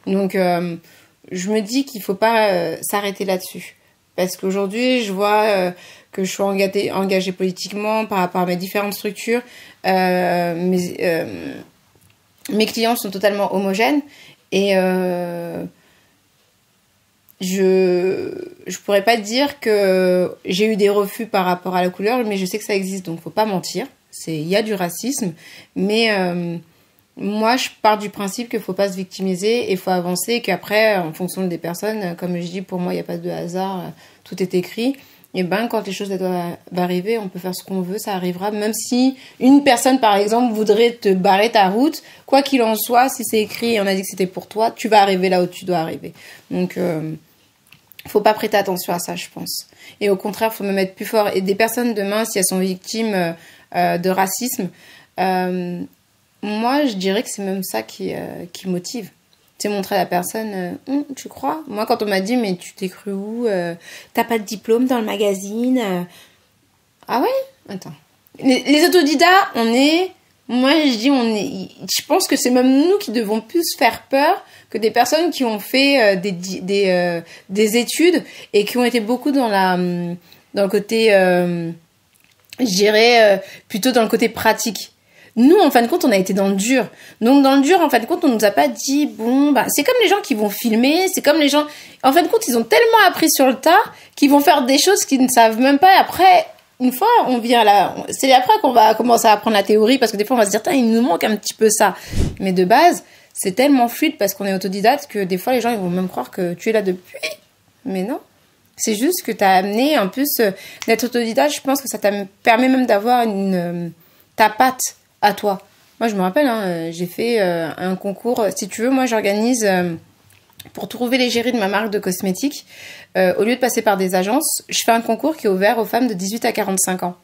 Donc, je me dis qu'il faut pas s'arrêter là-dessus. Parce qu'aujourd'hui, je vois que je suis engagée politiquement par rapport à mes différentes structures. Mes clients sont totalement homogènes. Et je pourrais pas dire que j'ai eu des refus par rapport à la couleur, mais je sais que ça existe, donc faut pas mentir. Il y a du racisme, mais moi je pars du principe qu'il faut pas se victimiser et faut avancer, et qu'après, en fonction des personnes, comme je dis, pour moi il y a pas de hasard, tout est écrit. et ben quand les choses doivent arriver, on peut faire ce qu'on veut, ça arrivera. Même si une personne, par exemple, voudrait te barrer ta route, quoi qu'il en soit, si c'est écrit et on a dit que c'était pour toi, tu vas arriver là où tu dois arriver. Donc, faut pas prêter attention à ça, je pense. Et au contraire, faut me mettre plus fort. Et des personnes demain, si elles sont victimes de racisme, moi, je dirais que c'est même ça qui motive. C'est montrer à la personne, tu crois? Moi, quand on m'a dit, mais tu t'es cru où? T'as pas de diplôme dans le magazine? Ah ouais? Attends. Les autodidactes, moi, je dis, je pense que c'est même nous qui devons plus faire peur que des personnes qui ont fait des études et qui ont été beaucoup dans le côté, je dirais, plutôt dans le côté pratique. Nous, en fin de compte, on a été dans le dur. Donc, dans le dur, en fin de compte, on nous a pas dit, bon, bah, c'est comme les gens qui vont filmer, c'est comme les gens, en fin de compte, ils ont tellement appris sur le tas qu'ils vont faire des choses qu'ils ne savent même pas. Et après, une fois, on vient là, c'est après qu'on va commencer à apprendre la théorie parce que des fois, on va se dire, il nous manque un petit peu ça. Mais de base, c'est tellement fluide parce qu'on est autodidacte que des fois, les gens, ils vont même croire que tu es là depuis. Mais non. C'est juste que t'as amené, en plus, d'être autodidacte, je pense que ça t'a permis même d'avoir ta patte à toi. Moi, je me rappelle, j'ai fait un concours. Si tu veux, moi, j'organise pour trouver l'égérie de ma marque de cosmétiques. Au lieu de passer par des agences, je fais un concours qui est ouvert aux femmes de 18 à 45 ans.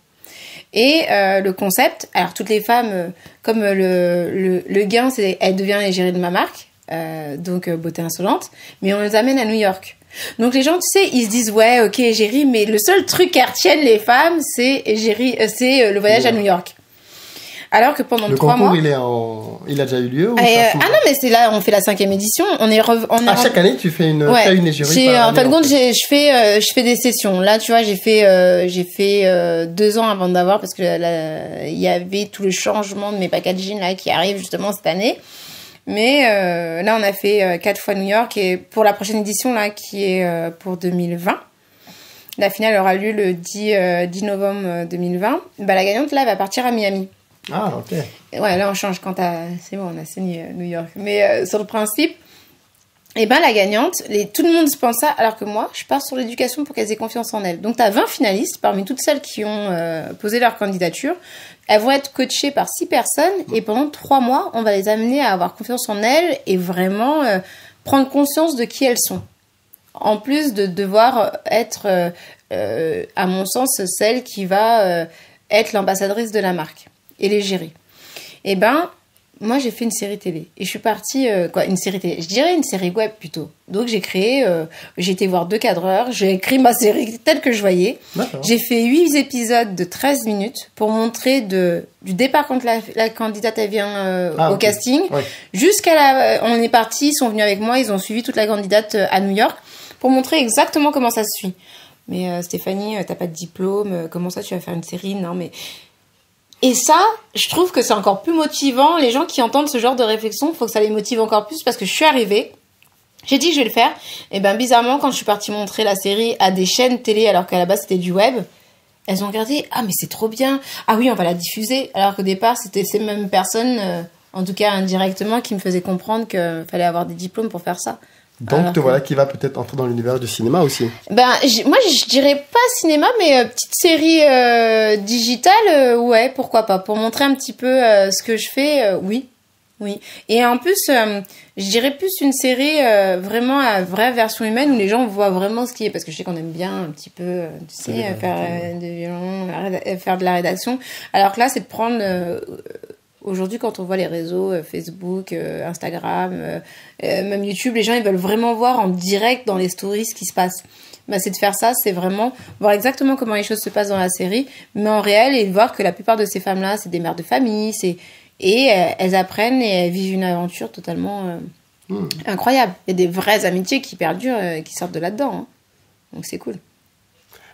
Et le concept, alors toutes les femmes, comme le gain, c'est elle devient l'égérie de ma marque, donc beauté insolente, mais on les amène à New York. Donc les gens, tu sais, ils se disent ouais, ok, égérie, mais le seul truc qu'elles retiennent les femmes, c'est égérie, c'est le voyage à New York. Alors que pendant 3 mois... Le concours, il a déjà eu lieu ou ah non, mais c'est là, on fait la 5e édition. Chaque année, tu fais une égérie. En fin de compte, je fais des sessions. Là, tu vois, j'ai fait 2 ans avant d'avoir, parce que il y avait tout le changement de mes packaging là qui arrive justement cette année. Mais là, on a fait 4 fois New York, et pour la prochaine édition là, qui est pour 2020. La finale aura lieu le 10 novembre 2020. Bah, la gagnante là va partir à Miami. Ah, ok. Ouais, là, on change c'est bon, on a signé New York. Mais sur le principe, la gagnante, tout le monde se pense ça, alors que moi, je pars sur l'éducation pour qu'elles aient confiance en elles. Donc, tu as 20 finalistes, parmi toutes celles qui ont posé leur candidature. Elles vont être coachées par 6 personnes, et pendant 3 mois, on va les amener à avoir confiance en elles et vraiment prendre conscience de qui elles sont. En plus de devoir être, à mon sens, celle qui va être l'ambassadrice de la marque et l'égérie. Et moi, j'ai fait une série télé. Et je suis partie... une série télé. Je dirais une série web, plutôt. Donc, j'ai été voir 2 cadreurs. J'ai écrit ma série telle que je voyais. D'accord. J'ai fait 8 épisodes de 13 minutes pour montrer du départ quand la candidate, elle vient au casting. Ouais. On est partis, ils sont venus avec moi, ils ont suivi toute la candidate à New York pour montrer exactement comment ça se suit. Mais Stéphanie, t'as pas de diplôme, comment ça tu vas faire une série? Non, mais... Et ça, je trouve que c'est encore plus motivant. Les gens qui entendent ce genre de réflexion, il faut que ça les motive encore plus, parce que je suis arrivée, j'ai dit que je vais le faire. Et bizarrement, quand je suis partie montrer la série à des chaînes télé, alors qu'à la base c'était du web, elles ont regardé, ah mais c'est trop bien, ah oui on va la diffuser. Alors qu'au départ c'était ces mêmes personnes, en tout cas indirectement, qui me faisaient comprendre qu'il fallait avoir des diplômes pour faire ça. Donc, te voilà qui va peut-être entrer dans l'univers du cinéma aussi. Moi, je dirais pas cinéma, mais petite série digitale, ouais, pourquoi pas. Pour montrer un petit peu ce que je fais, oui. Et en plus, je dirais plus une série vraiment à vraie version humaine où les gens voient vraiment ce qui est. Parce que je sais qu'on aime bien un petit peu, tu sais, faire de la rédaction. Alors que là, c'est de prendre... Aujourd'hui, quand on voit les réseaux, Facebook, Instagram, même YouTube, les gens, ils veulent vraiment voir en direct dans les stories ce qui se passe. C'est de faire ça, c'est vraiment voir exactement comment les choses se passent dans la série, mais en réel, et de voir que la plupart de ces femmes-là, c'est des mères de famille, elles apprennent et elles vivent une aventure totalement incroyable. Il y a des vraies amitiés qui perdurent, qui sortent de là-dedans. Hein. Donc c'est cool.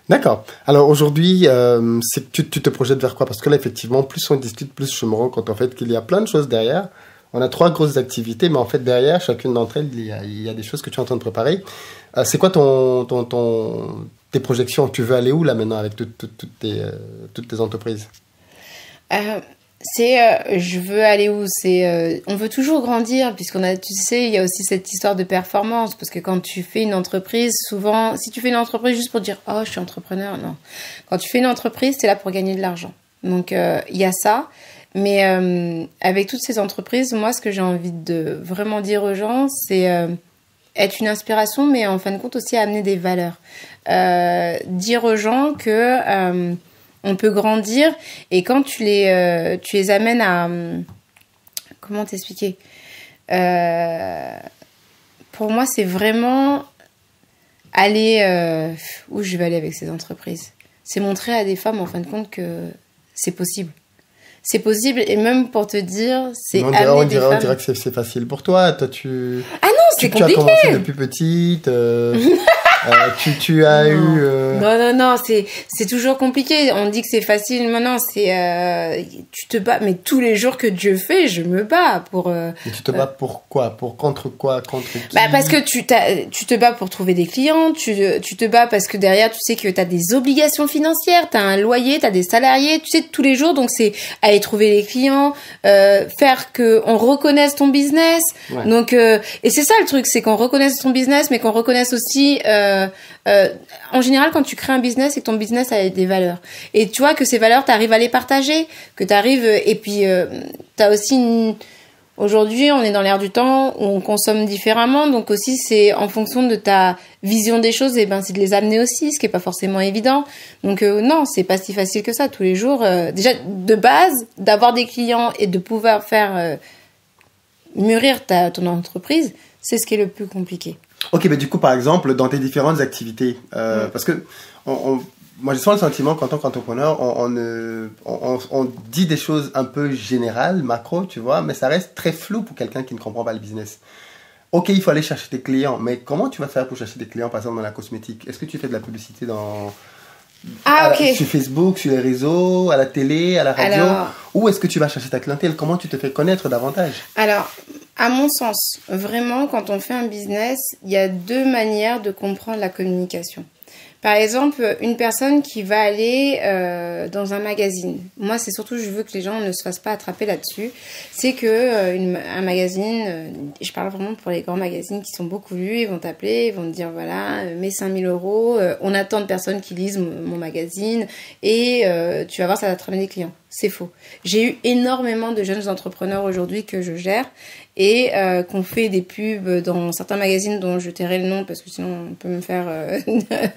D'accord. Alors aujourd'hui, tu te projettes vers quoi? Parce que là, effectivement, plus on discute, plus je me rends compte en fait qu'il y a plein de choses derrière. On a 3 grosses activités, mais en fait derrière chacune d'entre elles, il y a des choses que tu es en train de préparer. C'est quoi tes projections? Tu veux aller où là maintenant avec toutes tes entreprises? je veux aller où? On veut toujours grandir, puisqu'on a, tu sais, il y a aussi cette histoire de performance, parce que quand tu fais une entreprise, souvent, si tu fais une entreprise juste pour dire, oh, je suis entrepreneur, non. Quand tu fais une entreprise, t'es là pour gagner de l'argent. Donc, il y a ça. Mais, avec toutes ces entreprises, moi, ce que j'ai envie de vraiment dire aux gens, c'est, être une inspiration, mais en fin de compte aussi amener des valeurs. Dire aux gens que, on peut grandir, et quand tu les amènes à... Comment t'expliquer? Pour moi, c'est vraiment aller... où je vais aller avec ces entreprises? C'est montrer à des femmes, en fin de compte, que c'est possible. C'est possible, et même pour te dire, c'est amener des femmes... On dirait que c'est facile pour toi. Toi, Ah non, c'est compliqué. Tu as commencé depuis petite... tu as eu... Non, c'est toujours compliqué. On dit que c'est facile. Maintenant, tu te bats, mais tous les jours que Dieu fait, je me bats pour... Et tu te bats pour quoi? Contre quoi? Contre qui? Parce que tu te bats pour trouver des clients, tu te bats parce que derrière, tu sais que t'as des obligations financières, t'as un loyer, t'as des salariés, tu sais, tous les jours. Donc, c'est aller trouver les clients, faire que on reconnaisse ton business. Ouais. Donc, et c'est ça le truc, c'est qu'on reconnaisse ton business, mais qu'on reconnaisse aussi... en général, quand tu crées un business, c'est que ton business a des valeurs. Et tu vois que ces valeurs, t'arrives à les partager, que t'arrives, et puis t'as aussi aujourd'hui, on est dans l'ère du temps où on consomme différemment, donc aussi c'est en fonction de ta vision des choses, et ben c'est de les amener aussi, ce qui est pas forcément évident. Donc non, c'est pas si facile que ça tous les jours. Déjà de base, d'avoir des clients et de pouvoir faire mûrir ton entreprise, c'est ce qui est le plus compliqué. Ok, mais du coup, par exemple, dans tes différentes activités, parce que moi, j'ai souvent le sentiment qu'en tant qu'entrepreneur, on dit des choses un peu générales, macro, tu vois, mais ça reste très flou pour quelqu'un qui ne comprend pas le business. Ok, il faut aller chercher tes clients, mais comment tu vas faire pour chercher des clients, par exemple, dans la cosmétique? Est-ce que tu fais de la publicité sur Facebook, sur les réseaux, à la télé, à la radio? Où est-ce que tu vas chercher ta clientèle? Comment tu te fais connaître davantage? Alors, à mon sens, vraiment, quand on fait un business, il y a deux manières de comprendre la communication. Par exemple, une personne qui va aller dans un magazine. Moi, c'est surtout, je veux que les gens ne se fassent pas attraper là-dessus. C'est que un magazine, je parle vraiment pour les grands magazines qui sont beaucoup lus, ils vont t'appeler, ils vont te dire, voilà, mets 5 000 €, on attend de personnes qui lisent mon magazine, et tu vas voir, ça va te ramener des clients. C'est faux. J'ai eu énormément de jeunes entrepreneurs aujourd'hui que je gère, et qu'on fait des pubs dans certains magazines dont je tairai le nom parce que sinon on peut me faire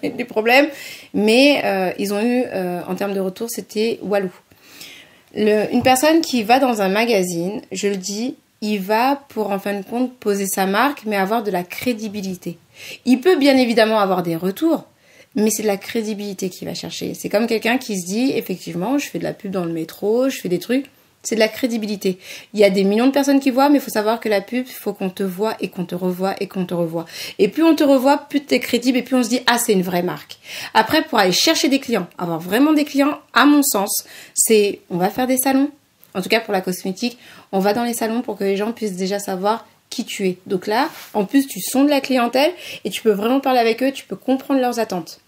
des problèmes, mais ils ont eu, en termes de retour, c'était Walou. Une personne qui va dans un magazine, je le dis, il va pour en fin de compte poser sa marque, mais avoir de la crédibilité. Il peut bien évidemment avoir des retours, mais c'est de la crédibilité qu'il va chercher. C'est comme quelqu'un qui se dit, effectivement, je fais de la pub dans le métro, je fais des trucs. C'est de la crédibilité. Il y a des millions de personnes qui voient, mais il faut savoir que la pub, il faut qu'on te voit et qu'on te revoie et qu'on te revoie. Et plus on te revoit, plus t'es crédible, et plus on se dit, ah, c'est une vraie marque. Après, pour aller chercher des clients, avoir vraiment des clients, à mon sens, on va faire des salons. En tout cas, pour la cosmétique, on va dans les salons pour que les gens puissent déjà savoir qui tu es. Donc là, en plus, tu sondes la clientèle et tu peux vraiment parler avec eux, tu peux comprendre leurs attentes.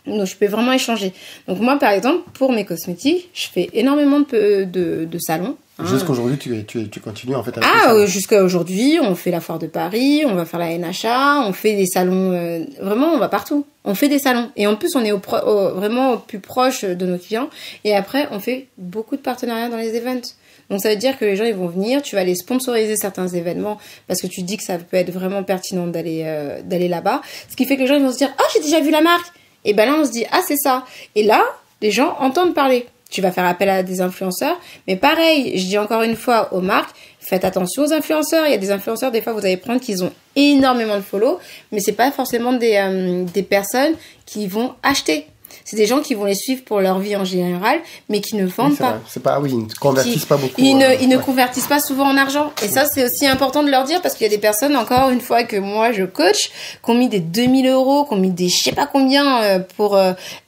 Donc, je peux vraiment échanger. Donc, moi, par exemple, pour mes cosmétiques, je fais énormément de salons. Jusqu'à aujourd'hui, tu continues, en fait, avec jusqu'à aujourd'hui, on fait la foire de Paris, on va faire la NHA, on fait des salons, vraiment, on va partout. On fait des salons. Et en plus, on est vraiment au plus proche de nos clients. Et après, on fait beaucoup de partenariats dans les events. Donc, ça veut dire que les gens, ils vont venir, tu vas aller sponsoriser certains événements parce que tu dis que ça peut être vraiment pertinent d'aller là-bas. Ce qui fait que les gens, ils vont se dire, oh, j'ai déjà vu la marque. Et ben là, on se dit, ah, c'est ça. Et là, les gens entendent parler. Tu vas faire appel à des influenceurs. Mais pareil, je dis encore une fois aux marques, faites attention aux influenceurs. Il y a des influenceurs, des fois, vous allez prendre qu'ils ont énormément de follow, mais c'est pas forcément des personnes qui vont acheter. C'est des gens qui vont les suivre pour leur vie en général, mais qui ne vendent pas. Ils ne convertissent pas beaucoup. Ils ne convertissent pas souvent en argent. Et ça, c'est aussi important de leur dire parce qu'il y a des personnes, encore une fois, que moi, je coach, qui ont mis des 2 000 €, qui ont mis des je sais pas combien pour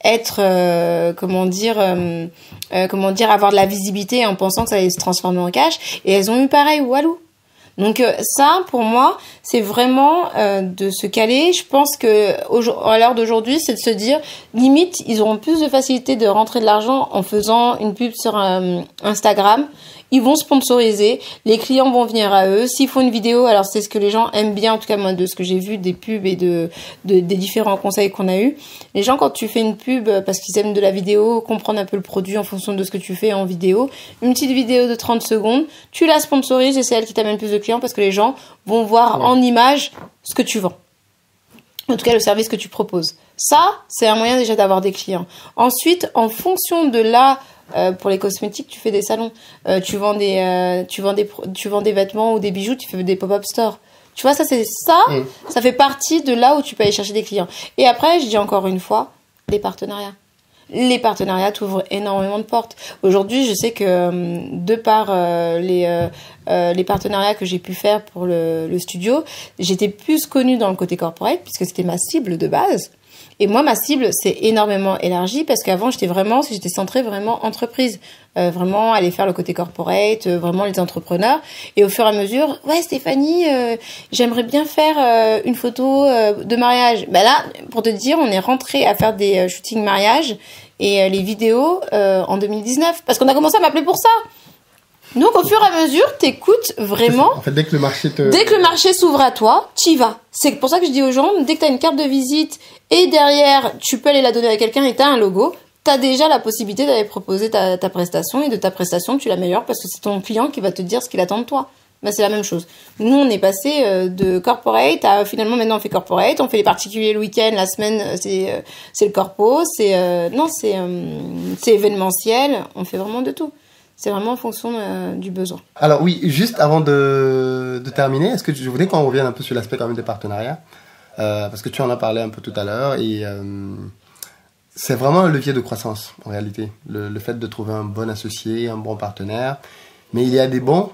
être, avoir de la visibilité en pensant que ça allait se transformer en cash. Et elles ont eu pareil, Walou. Donc ça, pour moi, c'est vraiment de se caler. Je pense que à l'heure d'aujourd'hui, c'est de se dire, limite, ils auront plus de facilité de rentrer de l'argent en faisant une pub sur Instagram. Ils vont sponsoriser, les clients vont venir à eux. S'ils font une vidéo, alors c'est ce que les gens aiment bien, en tout cas moi de ce que j'ai vu des pubs et des différents conseils qu'on a eu. Les gens, quand tu fais une pub parce qu'ils aiment de la vidéo, comprendre un peu le produit en fonction de ce que tu fais en vidéo, une petite vidéo de 30 secondes, tu la sponsorises et c'est elle qui t'amène plus de clients parce que les gens vont voir en image ce que tu vends. En tout cas, le service que tu proposes. Ça, c'est un moyen déjà d'avoir des clients. Ensuite, en fonction de là, pour les cosmétiques, tu fais des salons, tu vends des vêtements ou des bijoux, tu fais des pop-up stores. Tu vois, ça fait partie de là où tu peux aller chercher des clients. Et après, je dis encore une fois, les partenariats. Les partenariats t'ouvrent énormément de portes. Aujourd'hui, je sais que de par les partenariats que j'ai pu faire pour le studio, j'étais plus connue dans le côté corporate puisque c'était ma cible de base. Et moi, ma cible s'est énormément élargie parce qu'avant, j'étais centrée vraiment entreprise. Vraiment aller faire le côté corporate, vraiment les entrepreneurs. Et au fur et à mesure, ouais, Stéphanie, j'aimerais bien faire une photo de mariage. Ben là, pour te dire, on est rentré à faire des shootings mariage et les vidéos en 2019. Parce qu'on a commencé à m'appeler pour ça. Donc, au fur et à mesure, t'écoutes vraiment. En fait, dès que le marché s'ouvre à toi, t'y vas. C'est pour ça que je dis aux gens, dès que t'as une carte de visite et derrière, tu peux aller la donner à quelqu'un et t'as un logo, t'as déjà la possibilité d'aller proposer ta prestation et de ta prestation, tu l'améliores parce que c'est ton client qui va te dire ce qu'il attend de toi. Ben, c'est la même chose. Nous, on est passé de corporate à finalement maintenant on fait corporate, on fait les particuliers le week-end, la semaine c'est le corpo, c'est événementiel, on fait vraiment de tout. C'est vraiment en fonction du besoin. Alors oui, juste avant de terminer, est-ce que je voulais qu'on revienne un peu sur l'aspect quand même des partenariats, parce que tu en as parlé un peu tout à l'heure et c'est vraiment un levier de croissance en réalité, le fait de trouver un bon associé, un bon partenaire. Mais il y a des bons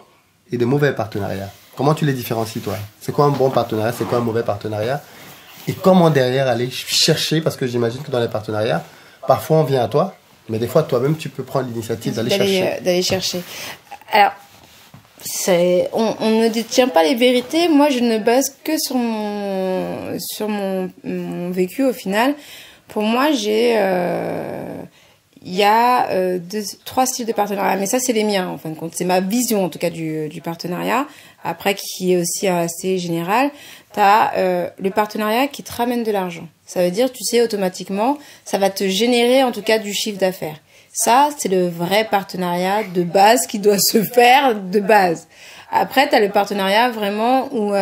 et des mauvais partenariats. Comment tu les différencies toi? C'est quoi un bon partenariat? C'est quoi un mauvais partenariat? Et comment derrière aller chercher, parce que j'imagine que dans les partenariats, parfois on vient à toi, mais des fois toi-même tu peux prendre l'initiative d'aller chercher. Alors, on ne détient pas les vérités. Moi, je ne base que sur mon vécu au final. Pour moi, il y a 3 styles de partenariat, mais ça c'est les miens en fin de compte. C'est ma vision en tout cas du partenariat. Après, qui est aussi assez général. T'as le partenariat qui te ramène de l'argent. Ça veut dire, tu sais, automatiquement, ça va te générer en tout cas du chiffre d'affaires. Ça, c'est le vrai partenariat de base qui doit se faire de base. Après, t'as le partenariat vraiment où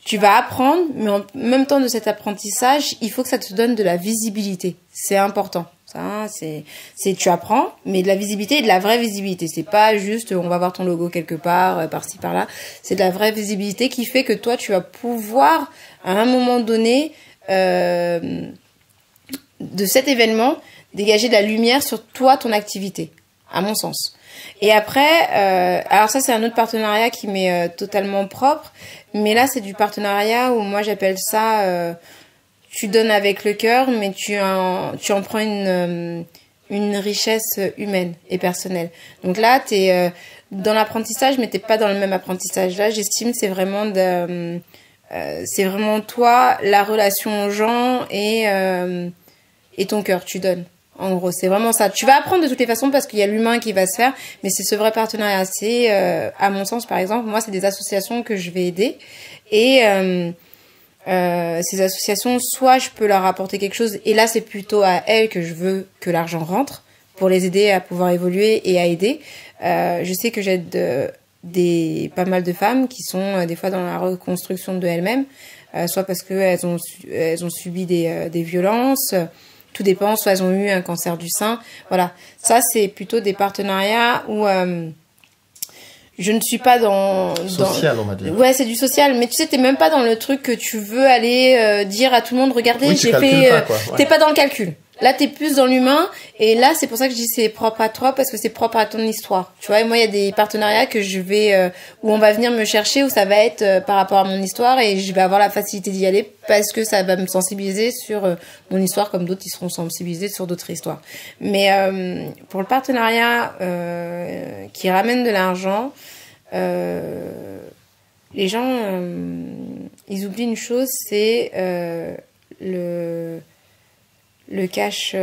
tu vas apprendre, mais en même temps de cet apprentissage, il faut que ça te donne de la visibilité. C'est important. Ça, tu apprends, mais de la visibilité et de la vraie visibilité. C'est pas juste, on va voir ton logo quelque part, par-ci, par-là. C'est de la vraie visibilité qui fait que toi, tu vas pouvoir, à un moment donné, de cet événement, dégager de la lumière sur toi, ton activité, à mon sens. Et après, alors ça, c'est un autre partenariat qui m'est totalement propre, mais là, c'est du partenariat où moi, j'appelle ça... tu donnes avec le cœur, mais tu en prends une richesse humaine et personnelle. Donc là, t'es dans l'apprentissage, mais t'es pas dans le même apprentissage. Là, j'estime c'est vraiment toi, la relation aux gens et ton cœur, tu donnes. En gros, c'est vraiment ça. Tu vas apprendre de toutes les façons parce qu'il y a l'humain qui va se faire, mais c'est ce vrai partenariat. C'est, à mon sens, par exemple, moi, c'est des associations que je vais aider et ces associations, soit je peux leur apporter quelque chose, et là c'est plutôt à elles que je veux que l'argent rentre pour les aider à pouvoir évoluer et à aider. Je sais que j'aide pas mal de femmes qui sont des fois dans la reconstruction de elles-mêmes, soit parce que elles ont subi des violences, tout dépend, soit elles ont eu un cancer du sein. Voilà, ça c'est plutôt des partenariats où je ne suis pas dans social, on va dire. Ouais, c'est du social, mais tu sais, t'es même pas dans le truc que tu veux aller dire à tout le monde, regardez, oui, j'ai fait. T'es pas dans le calcul. Là, t'es plus dans l'humain, et là, c'est pour ça que je dis c'est propre à toi parce que c'est propre à ton histoire. Tu vois, et moi, il y a des partenariats que je vais où on va venir me chercher, où ça va être par rapport à mon histoire, et je vais avoir la facilité d'y aller parce que ça va me sensibiliser sur mon histoire, comme d'autres ils seront sensibilisés sur d'autres histoires. Mais pour le partenariat qui ramène de l'argent, les gens, ils oublient une chose, c'est le cash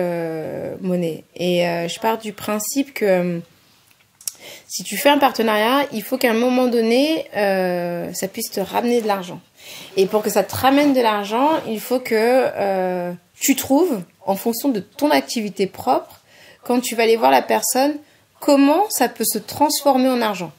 monnaie. Et je pars du principe que si tu fais un partenariat, il faut qu'à un moment donné, ça puisse te ramener de l'argent. Et pour que ça te ramène de l'argent, il faut que tu trouves, en fonction de ton activité propre, quand tu vas aller voir la personne, comment ça peut se transformer en argent.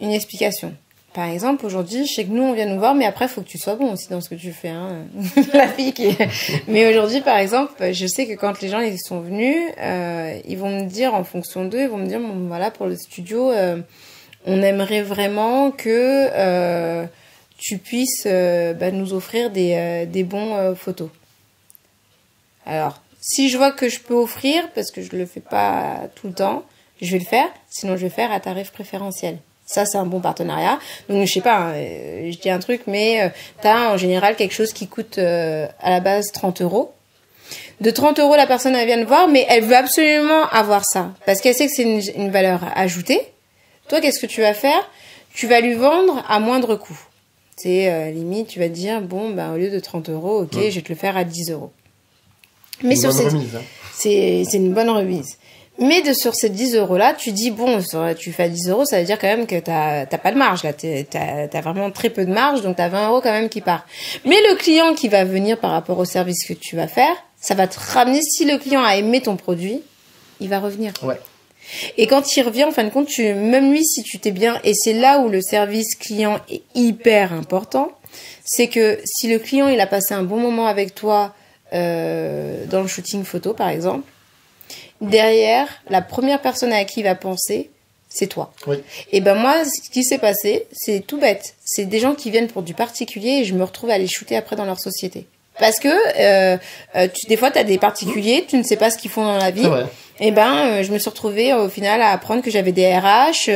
Une explication. Par exemple, aujourd'hui, je sais que nous, on vient nous voir, mais après, il faut que tu sois bon aussi dans ce que tu fais. Hein. La fille qui est... Mais aujourd'hui, par exemple, je sais que quand les gens ils sont venus, ils vont me dire, en fonction d'eux, ils vont me dire, bon, voilà, pour le studio, on aimerait vraiment que tu puisses nous offrir des bons photos. Alors, si je vois que je peux offrir, parce que je le fais pas tout le temps, je vais le faire. Sinon, je vais faire à tarif préférentiel. Ça, c'est un bon partenariat. Donc, je sais pas, je dis un truc, mais t'as en général quelque chose qui coûte à la base 30 €. De 30 €, la personne, elle vient te voir, mais elle veut absolument avoir ça. Parce qu'elle sait que c'est une valeur ajoutée. Toi, qu'est-ce que tu vas faire? Tu vas lui vendre à moindre coût. C'est limite, tu vas te dire, bon, ben, au lieu de 30 €, ok, je vais te le faire à 10 €. Mais sur cette... remise, hein. C'est une bonne remise. Mais sur ces 10 € là, tu dis, bon, tu fais à 10 €, ça veut dire quand même que t'as pas de marge, là. T'as vraiment très peu de marge, donc t'as 20 € quand même qui part. Mais le client qui va venir par rapport au service que tu vas faire, ça va te ramener. Si le client a aimé ton produit, il va revenir. Ouais. Et quand il revient, en fin de compte, même lui, si tu t'es bien, et c'est là où le service client est hyper important, c'est que si le client, il a passé un bon moment avec toi, dans le shooting photo, par exemple, derrière, la première personne à qui il va penser, c'est toi. Oui. Et ben moi, ce qui s'est passé, c'est tout bête. C'est des gens qui viennent pour du particulier et je me retrouve à les shooter après dans leur société. Parce que des fois, tu as des particuliers, tu ne sais pas ce qu'ils font dans la vie. C'est vrai. Et ben, je me suis retrouvée au final à apprendre que j'avais des RH,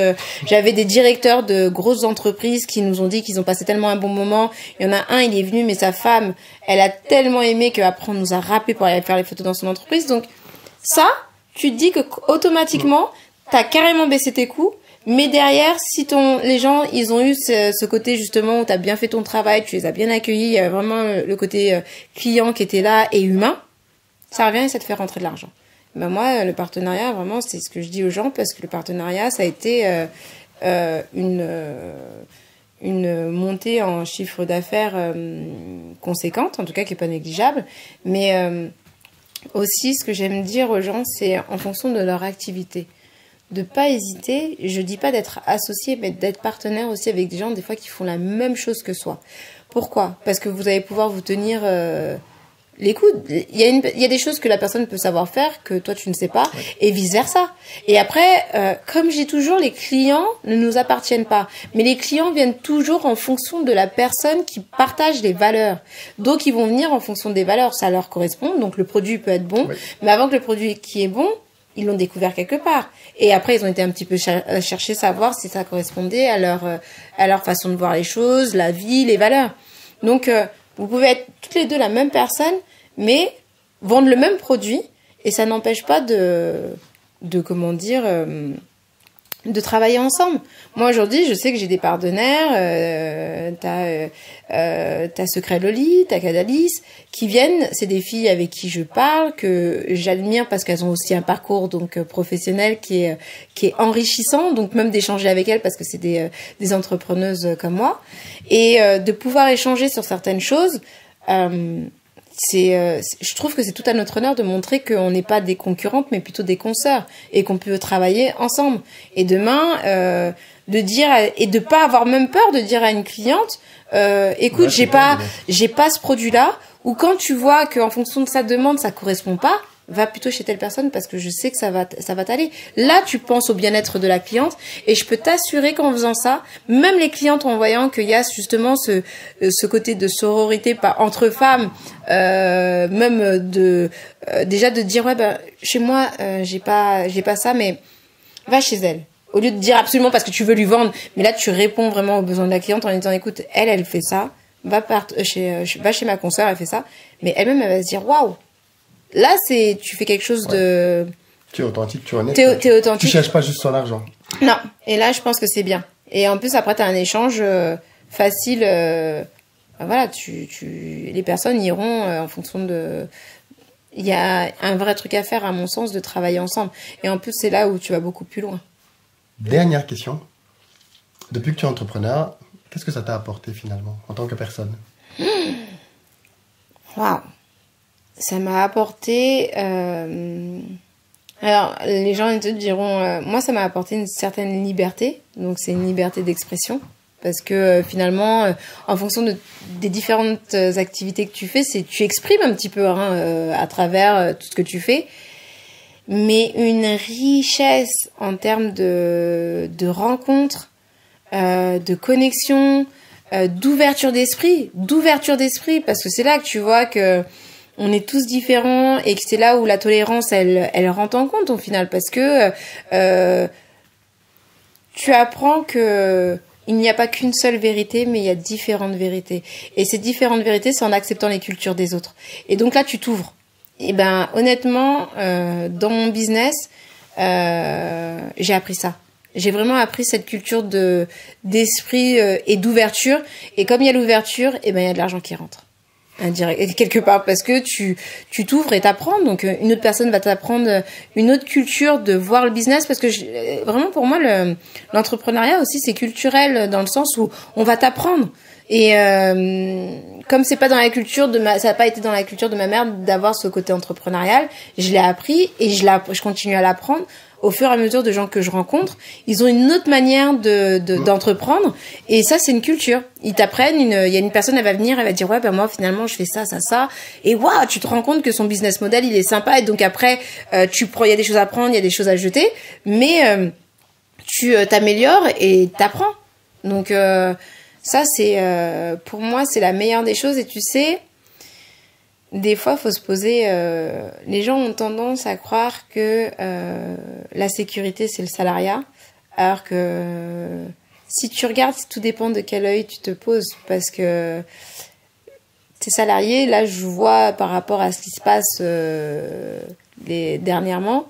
j'avais des directeurs de grosses entreprises qui nous ont dit qu'ils ont passé tellement un bon moment. Il y en a un, il est venu, mais sa femme, elle a tellement aimé qu'après on nous a rappelé pour aller faire les photos dans son entreprise. Donc ça, tu te dis que automatiquement, t'as carrément baissé tes coûts. Mais derrière, si les gens, ils ont eu ce côté justement où t'as bien fait ton travail, tu les as bien accueillis, il y avait vraiment le côté client qui était là et humain, ça revient et ça te fait rentrer de l'argent. Ben moi, le partenariat, vraiment, c'est ce que je dis aux gens, parce que le partenariat, ça a été une montée en chiffre d'affaires conséquente, en tout cas qui est pas négligeable. Mais aussi, ce que j'aime dire aux gens, c'est en fonction de leur activité. De pas hésiter, je dis pas d'être associé, mais d'être partenaire aussi avec des gens, des fois, qui font la même chose que soi. Pourquoi? Parce que vous allez pouvoir vous tenir les coudes. Il y a des choses que la personne peut savoir faire que toi tu ne sais pas, et vice versa. Et après, comme j'ai toujours, les clients ne nous appartiennent pas, mais les clients viennent toujours en fonction de la personne qui partage les valeurs. Donc ils vont venir en fonction des valeurs, ça leur correspond. Donc le produit peut être bon, mais avant que le produit qui est bon, ils l'ont découvert quelque part. Et après, ils ont été un petit peu chercher savoir si ça correspondait à leur façon de voir les choses, la vie, les valeurs. Donc, vous pouvez être toutes les deux la même personne, mais vendre le même produit, et ça n'empêche pas de travailler ensemble. Moi, aujourd'hui, je sais que j'ai des partenaires, t'as Secret Loli, t'as Cadalis, qui viennent, c'est des filles avec qui je parle, que j'admire parce qu'elles ont aussi un parcours donc professionnel qui est enrichissant, donc même d'échanger avec elles parce que c'est des entrepreneuses comme moi, et de pouvoir échanger sur certaines choses. Je trouve que c'est tout à notre honneur de montrer qu'on n'est pas des concurrentes, mais plutôt des consoeurs, et qu'on peut travailler ensemble. Et demain, de dire, et de pas avoir même peur de dire à une cliente, écoute, j'ai pas ce produit-là, ou quand tu vois qu'en fonction de sa demande, ça correspond pas, va plutôt chez telle personne parce que je sais que ça va t'aller. Là, tu penses au bien-être de la cliente, et je peux t'assurer qu'en faisant ça, même les clientes en voyant qu'il y a justement ce côté de sororité pas entre femmes, même déjà de dire chez moi j'ai pas ça, mais va chez elle. Au lieu de dire absolument parce que tu veux lui vendre, mais là tu réponds vraiment aux besoins de la cliente en disant écoute, elle fait ça, va chez ma consoeur, elle fait ça, mais elle-même elle va se dire waouh. Là, tu fais quelque chose de... Tu es authentique, tu es honnête. T'es authentique. Tu cherches pas juste sur l'argent. Non. Et là, je pense que c'est bien. Et en plus, après, tu as un échange facile. Voilà, les personnes iront en fonction de... Il y a un vrai truc à faire, à mon sens, de travailler ensemble. Et en plus, c'est là où tu vas beaucoup plus loin. Dernière question. Depuis que tu es entrepreneur, qu'est-ce que ça t'a apporté finalement, en tant que personne? Waouh! Ça m'a apporté... Alors, les gens te diront... moi, ça m'a apporté une certaine liberté. Donc, c'est une liberté d'expression. Parce que finalement, en fonction des différentes activités que tu fais, tu exprimes un petit peu à travers tout ce que tu fais. Mais une richesse en termes de rencontres, de connexion, d'ouverture d'esprit, parce que c'est là que tu vois que on est tous différents et que c'est là où la tolérance, elle rentre en compte au final, parce que tu apprends que il n'y a pas qu'une seule vérité, mais il y a différentes vérités. Et ces différentes vérités, c'est en acceptant les cultures des autres. Et donc là, tu t'ouvres. Et ben, honnêtement, dans mon business, j'ai appris ça. J'ai vraiment appris cette culture d'esprit et d'ouverture. Et comme il y a l'ouverture, et ben, il y a de l'argent qui rentre. Indirect, quelque part, parce que tu t'ouvres et t'apprends. Donc, une autre personne va t'apprendre une autre culture de voir le business, parce que vraiment, pour moi, l'entrepreneuriat aussi, c'est culturel dans le sens où on va t'apprendre. Et comme c'est pas dans la culture ça n'a pas été dans la culture de ma mère d'avoir ce côté entrepreneurial, je l'ai appris et je continue à l'apprendre au fur et à mesure de gens que je rencontre. Ils ont une autre manière d'entreprendre, et ça, c'est une culture. Ils t'apprennent, il y a une personne, elle va venir, elle va dire ouais, ben moi finalement je fais ça, et waouh, tu te rends compte que son business model il est sympa, et donc après il y a des choses à prendre, il y a des choses à jeter, mais tu t'améliores et t'apprends. Donc ça, c'est pour moi, c'est la meilleure des choses. Et tu sais, des fois, faut se poser... les gens ont tendance à croire que la sécurité, c'est le salariat. Alors que si tu regardes, tout dépend de quel œil tu te poses. Parce que t'es salarié, là, je vois par rapport à ce qui se passe dernièrement...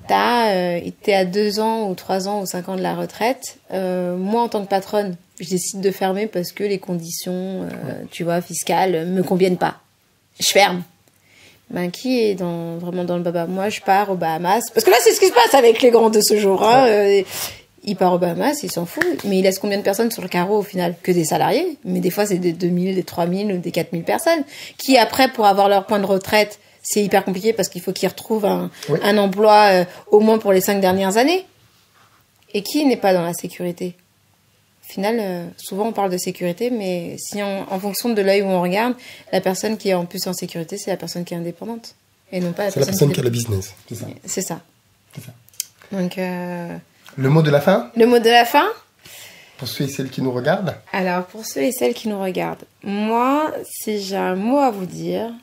t'es à 2 ans ou 3 ans ou 5 ans de la retraite. Moi, en tant que patronne, je décide de fermer parce que les conditions, tu vois, fiscales me conviennent pas. Je ferme. Ben, qui est vraiment dans le baba? Moi, je pars aux Bahamas. Parce que là, c'est ce qui se passe avec les grands de ce jour. Hein. Il part aux Bahamas, il s'en fout. Mais il laisse combien de personnes sur le carreau au final? Que des salariés. Mais des fois, c'est des 2000, des 3000 ou des 4000 personnes. Qui, après, pour avoir leur point de retraite, c'est hyper compliqué parce qu'il faut qu'ils retrouvent un emploi au moins pour les 5 dernières années. Et qui n'est pas dans la sécurité? Au final, souvent on parle de sécurité, mais si en fonction de l'œil où on regarde, la personne qui est en plus en sécurité, c'est la personne qui est indépendante. Et non pas la personne qui a le business, c'est ça. C'est ça. C'est ça. Donc, le mot de la fin? Le mot de la fin? Pour ceux et celles qui nous regardent? Alors, pour ceux et celles qui nous regardent, moi, si j'ai un mot à vous dire,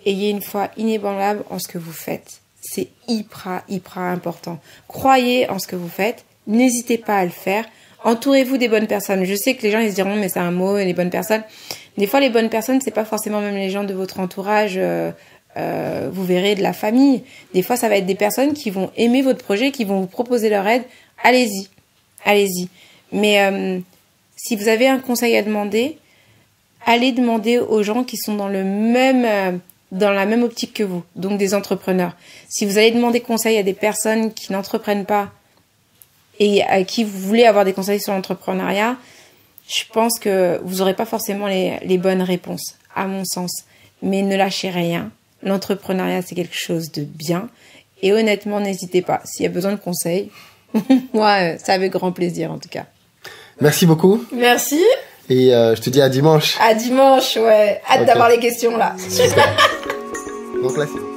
ayez une foi inébranlable en ce que vous faites. C'est hyper important. Croyez en ce que vous faites. N'hésitez pas à le faire. Entourez-vous des bonnes personnes. Je sais que les gens, ils se diront, mais c'est un mot, les bonnes personnes. Des fois, les bonnes personnes, c'est pas forcément même les gens de votre entourage, vous verrez, de la famille. Des fois, ça va être des personnes qui vont aimer votre projet, qui vont vous proposer leur aide. Allez-y. Allez-y. Mais si vous avez un conseil à demander, allez demander aux gens qui sont dans la même optique que vous, donc des entrepreneurs. Si vous allez demander conseil à des personnes qui n'entreprennent pas et à qui vous voulez avoir des conseils sur l'entrepreneuriat, je pense que vous n'aurez pas forcément les bonnes réponses, à mon sens. Mais ne lâchez rien. L'entrepreneuriat, c'est quelque chose de bien. Et honnêtement, n'hésitez pas. S'il y a besoin de conseils, moi, c'est avec grand plaisir en tout cas. Merci beaucoup. Merci. Et je te dis à dimanche. À dimanche, ouais. Hâte d'avoir les questions là. Donc là, c'est...